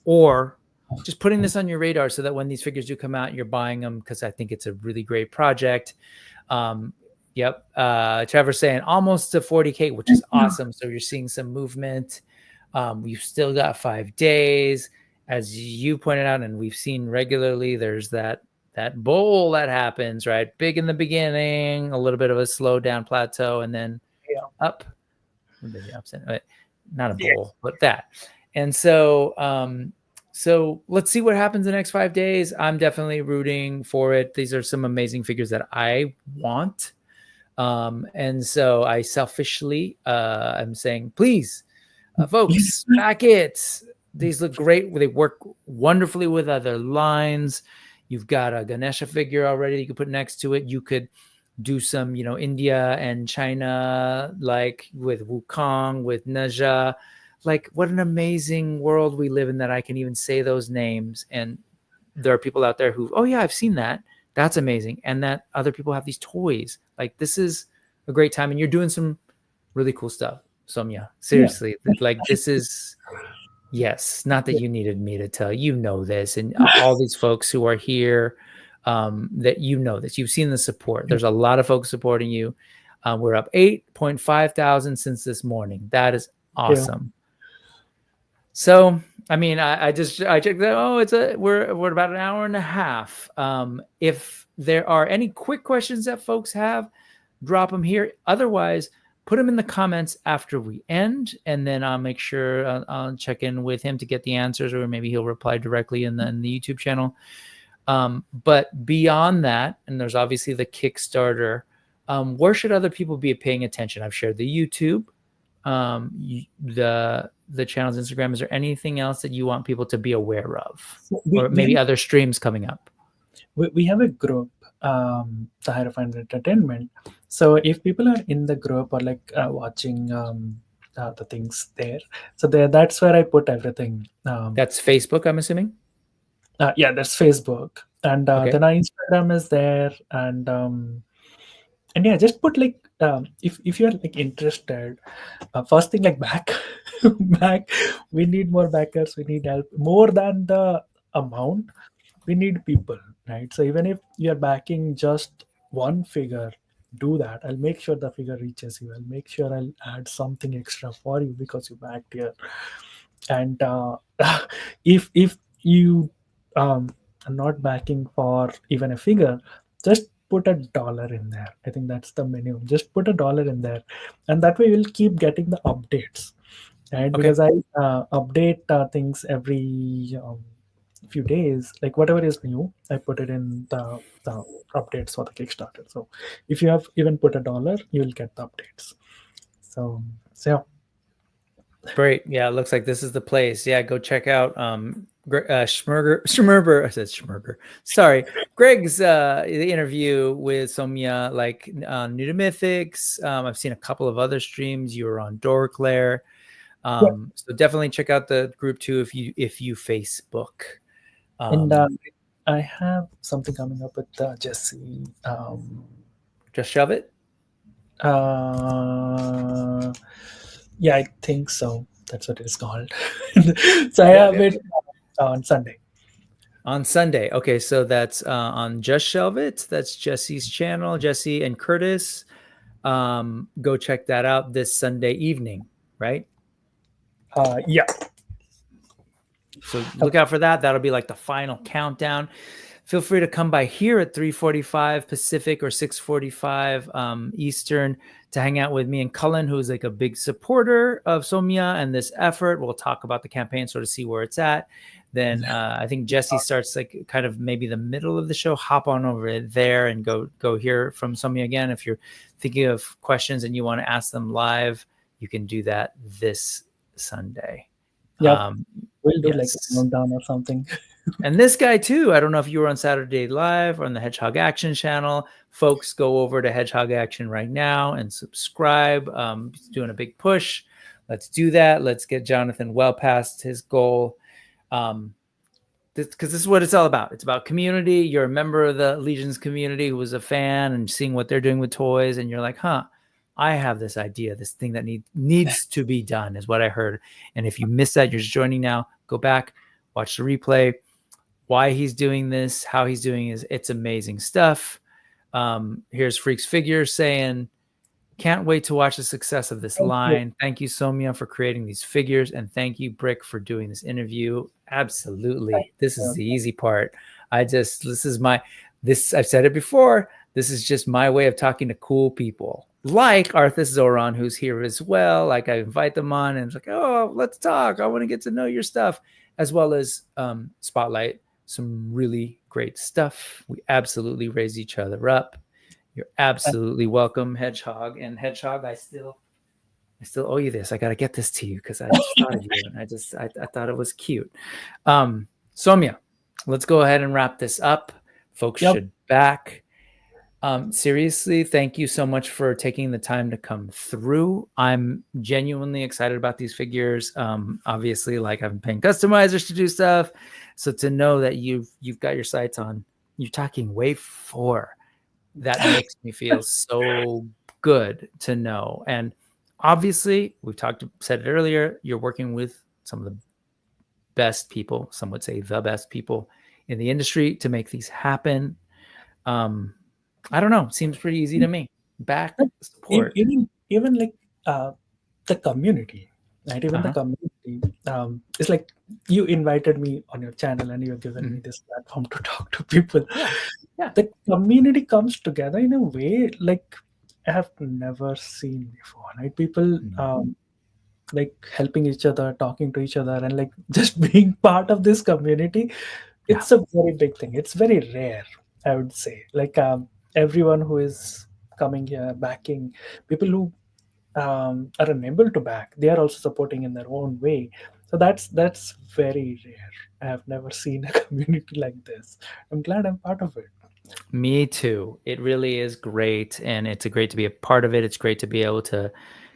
or just putting this on your radar so that when these figures do come out, you're buying them because I think it's a really great project. Yep. Trevor's saying almost to 40K, which is awesome. So you're seeing some movement. You've still got 5 days. As you pointed out, and we've seen regularly, there's that bowl that happens, right? Big in the beginning, a little bit of a slow down plateau, and then Yeah. up. Maybe upset, not a Yeah. bowl, but that. And so, so let's see what happens the next 5 days. I'm definitely rooting for it. These are some amazing figures that I want. And so I selfishly, I'm saying, please, folks, back it. These look great. They work wonderfully with other lines. You've got a Ganesha figure already that you could put next to it. You could do some, India and China, like with Wukong, with Naja. Like, what an amazing world we live in that I can even say those names. And there are people out there who, oh, yeah, I've seen that. That's amazing. And that other people have these toys. Like, this is a great time. And you're doing some really cool stuff. Soumya, seriously, like this is, yes, not that you needed me to tell you know this, and all these folks who are here, that this, you've seen the support. There's a lot of folks supporting you. We're up 8.5 thousand since this morning. That is awesome. So, I mean, I checked that. Oh, we're about an hour and a half. If there are any quick questions that folks have, drop them here. Otherwise, put them in the comments after we end, and then I'll make sure I'll check in with him to get the answers, or maybe he'll reply directly in the YouTube channel. But beyond that, and there's obviously the Kickstarter, where should other people be paying attention? I've shared the YouTube. the channel's Instagram, is there anything else that you want people to be aware of, So or maybe other streams coming up? we have a group, the Hierophant Entertainment. So if people are in the group or like watching the things there, so there, that's where I put everything. That's Facebook, I'm assuming. Yeah, that's Facebook, and Okay. then our Instagram is there, and yeah, just put like if you're like interested, first thing like back, back. We need more backers. We need help more than the amount. We need people, right? So even if you're backing just one figure, do that. I'll make sure the figure reaches you. I'll make sure I'll add something extra for you because you backed here. And if you are not backing for even a figure, just put $1 in there. I think that's the minimum. Just put $1 in there, and that way you'll keep getting the updates, right? Okay. Because I update things every few days. Like whatever is new, I put it in the updates for the Kickstarter. So if you have even put $1, you'll get the updates. So yeah. Great. Yeah, it looks like this is the place. Yeah, go check out Schmerber. I said Schmerber. Sorry, Greg's the interview with Soumya, like New to Mythics. I've seen a couple of other streams. You were on Dorclair. So definitely check out the group too if you Facebook. And I have something coming up with Jesse. Just shove it. Yeah, I think so. That's what it's called. So I have it on Sunday. On Sunday. Okay, so that's on Just Shelve It. That's Jesse's channel, Jesse and Curtis. Go check that out this Sunday evening, right? Yeah. So look out for that. That'll be like the final countdown. Feel free to come by here at 3:45 Pacific or 6:45 Eastern to hang out with me and Cullen, who's like a big supporter of Soumya and this effort. We'll talk about the campaign, sort of see where it's at. Then I think Jesse starts like kind of maybe the middle of the show. Hop on over there and go hear from Soumya again. If you're thinking of questions and you want to ask them live, you can do that this Sunday. Yeah, we'll do like a countdown or something. And this guy too. I don't know if you were on Saturday Live or on the Hedgehog Action channel. Folks, go over to Hedgehog Action right now and subscribe. He's doing a big push. Let's do that. Let's get Jonathan well past his goal. Because this is what it's all about. It's about community. You're a member of the Legions community who was a fan and seeing what they're doing with toys, and you're like, huh, I have this idea, this thing that needs to be done, is what I heard. And if you missed that, you're just joining now, go back, watch the replay. Why he's doing this, how he's doing is it's amazing stuff. Here's Freaks Figures saying, can't wait to watch the success of this line. Thank you, Soumya, for creating these figures. And thank you, Brick, for doing this interview. Absolutely. This is the easy part. I've said it before. This is just my way of talking to cool people. Like Arthas Zoran, who's here as well. Like I invite them on and it's like, oh, let's talk. I want to get to know your stuff, as well as spotlight some really great stuff. We absolutely raise each other up. You're absolutely welcome, Hedgehog. And Hedgehog, I still owe you this. I got to get this to you because I just thought of you, and I thought it was cute. Soumya, let's go ahead and wrap this up. Folks should back. Seriously, thank you so much for taking the time to come through. I'm genuinely excited about these figures. Obviously, like I'm paying customizers to do stuff. So to know that you've got your sights on, you're talking Wave 4. That makes me feel so good to know. And obviously, said it earlier, you're working with some of the best people, some would say the best people in the industry to make these happen. I don't know. Seems pretty easy to me. Back support. Even like the community, right? Even the community. It's like you invited me on your channel and you've given me this platform to talk to people. Yeah. The community comes together in a way like I have never seen before. Right? People like helping each other, talking to each other, and like just being part of this community. It's a very big thing. It's very rare, I would say. Like everyone who is coming here, backing, people who are unable to back, they are also supporting in their own way. So that's very rare. I have never seen a community like this. I'm glad I'm part of it. Me too. It really is great, and it's great to be a part of it. It's great to be able to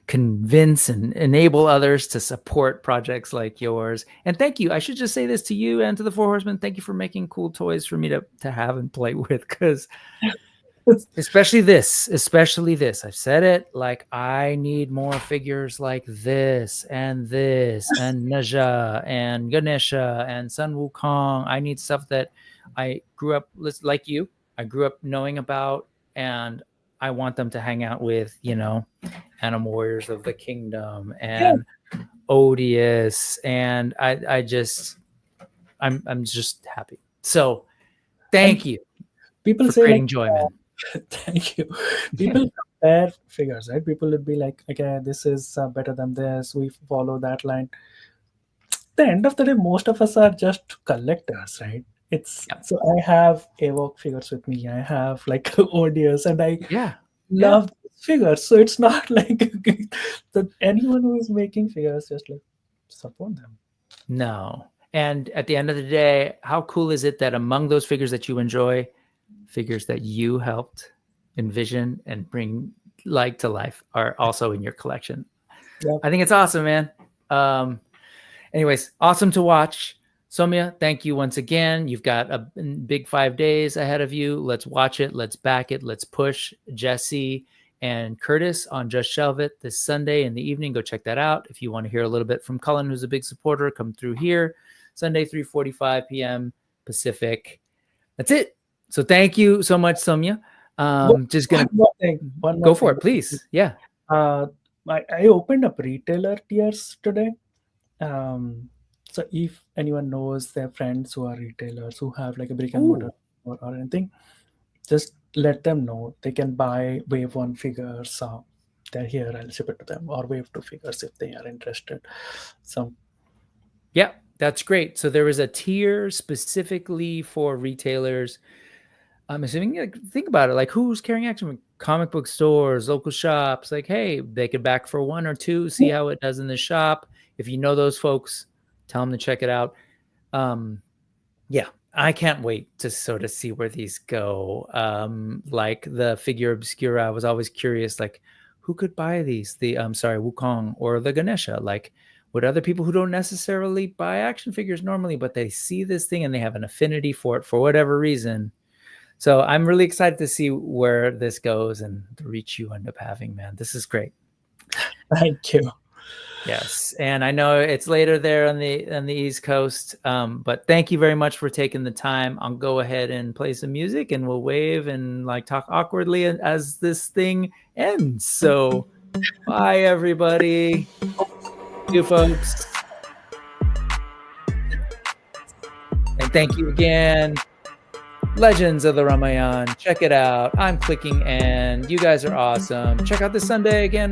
convince and enable others to support projects like yours. And thank you. I should just say this to you and to the Four Horsemen. Thank you for making cool toys for me to have and play with, because especially this. I've said it, like, I need more figures like this and Naja and Ganesha and Sun Wukong. I need stuff that I grew up like you. I grew up knowing about, and I want them to hang out with, Animal Warriors of the Kingdom Yeah, and Odious, and I'm just happy. So and thank you people for say like, creating joy, man. thank you. People compare figures, right? People would be like, okay, this is better than this. We follow that line. The end of the day, most of us are just collectors, right? It's Yeah. so I have Evoke figures with me. I have like Odious, and I Yeah. love these figures. So it's not like that anyone who is making figures just like support them. No. And at the end of the day, how cool is it that among those figures that you enjoy, figures that you helped envision and bring to life are also in your collection? Yeah. I think it's awesome, man. Anyways, awesome to watch. Soumya, thank you once again. You've got a big 5 days ahead of you. Let's watch it. Let's back it. Let's push Jesse and Curtis on Just Shelve It this Sunday in the evening. Go check that out. If you want to hear a little bit from Cullen, who's a big supporter, come through here Sunday, 3:45 p.m. Pacific. That's it. So thank you so much, Soumya. Just gonna One go more for thing. it, please. Yeah. I opened up retailer tiers today. So if anyone knows their friends who are retailers who have like a brick and mortar or anything, just let them know. They can buy wave 1 figures. So they're here, I'll ship it to them, or wave 2 figures if they are interested. So yeah, that's great. So there is a tier specifically for retailers. I'm assuming, think about it, like who's carrying action with comic book stores, local shops. Like, hey, they could back for 1 or 2, see how it does in the shop. If you know those folks, tell them to check it out. Yeah, I can't wait to sort of see where these go. Like the figure obscura, I was always curious, like who could buy these? The Wukong or the Ganesha. Like, would other people who don't necessarily buy action figures normally, but they see this thing and they have an affinity for it for whatever reason. So I'm really excited to see where this goes and the reach you end up having, man. This is great. thank you. Yes, and I know it's later there on the East Coast, but thank you very much for taking the time. I'll go ahead and play some music, and we'll wave and like talk awkwardly as this thing ends. So, bye everybody, you folks, and thank you again. Legends of the Ramayan. Check it out. I'm clicking and you guys are awesome. Check out this Sunday again.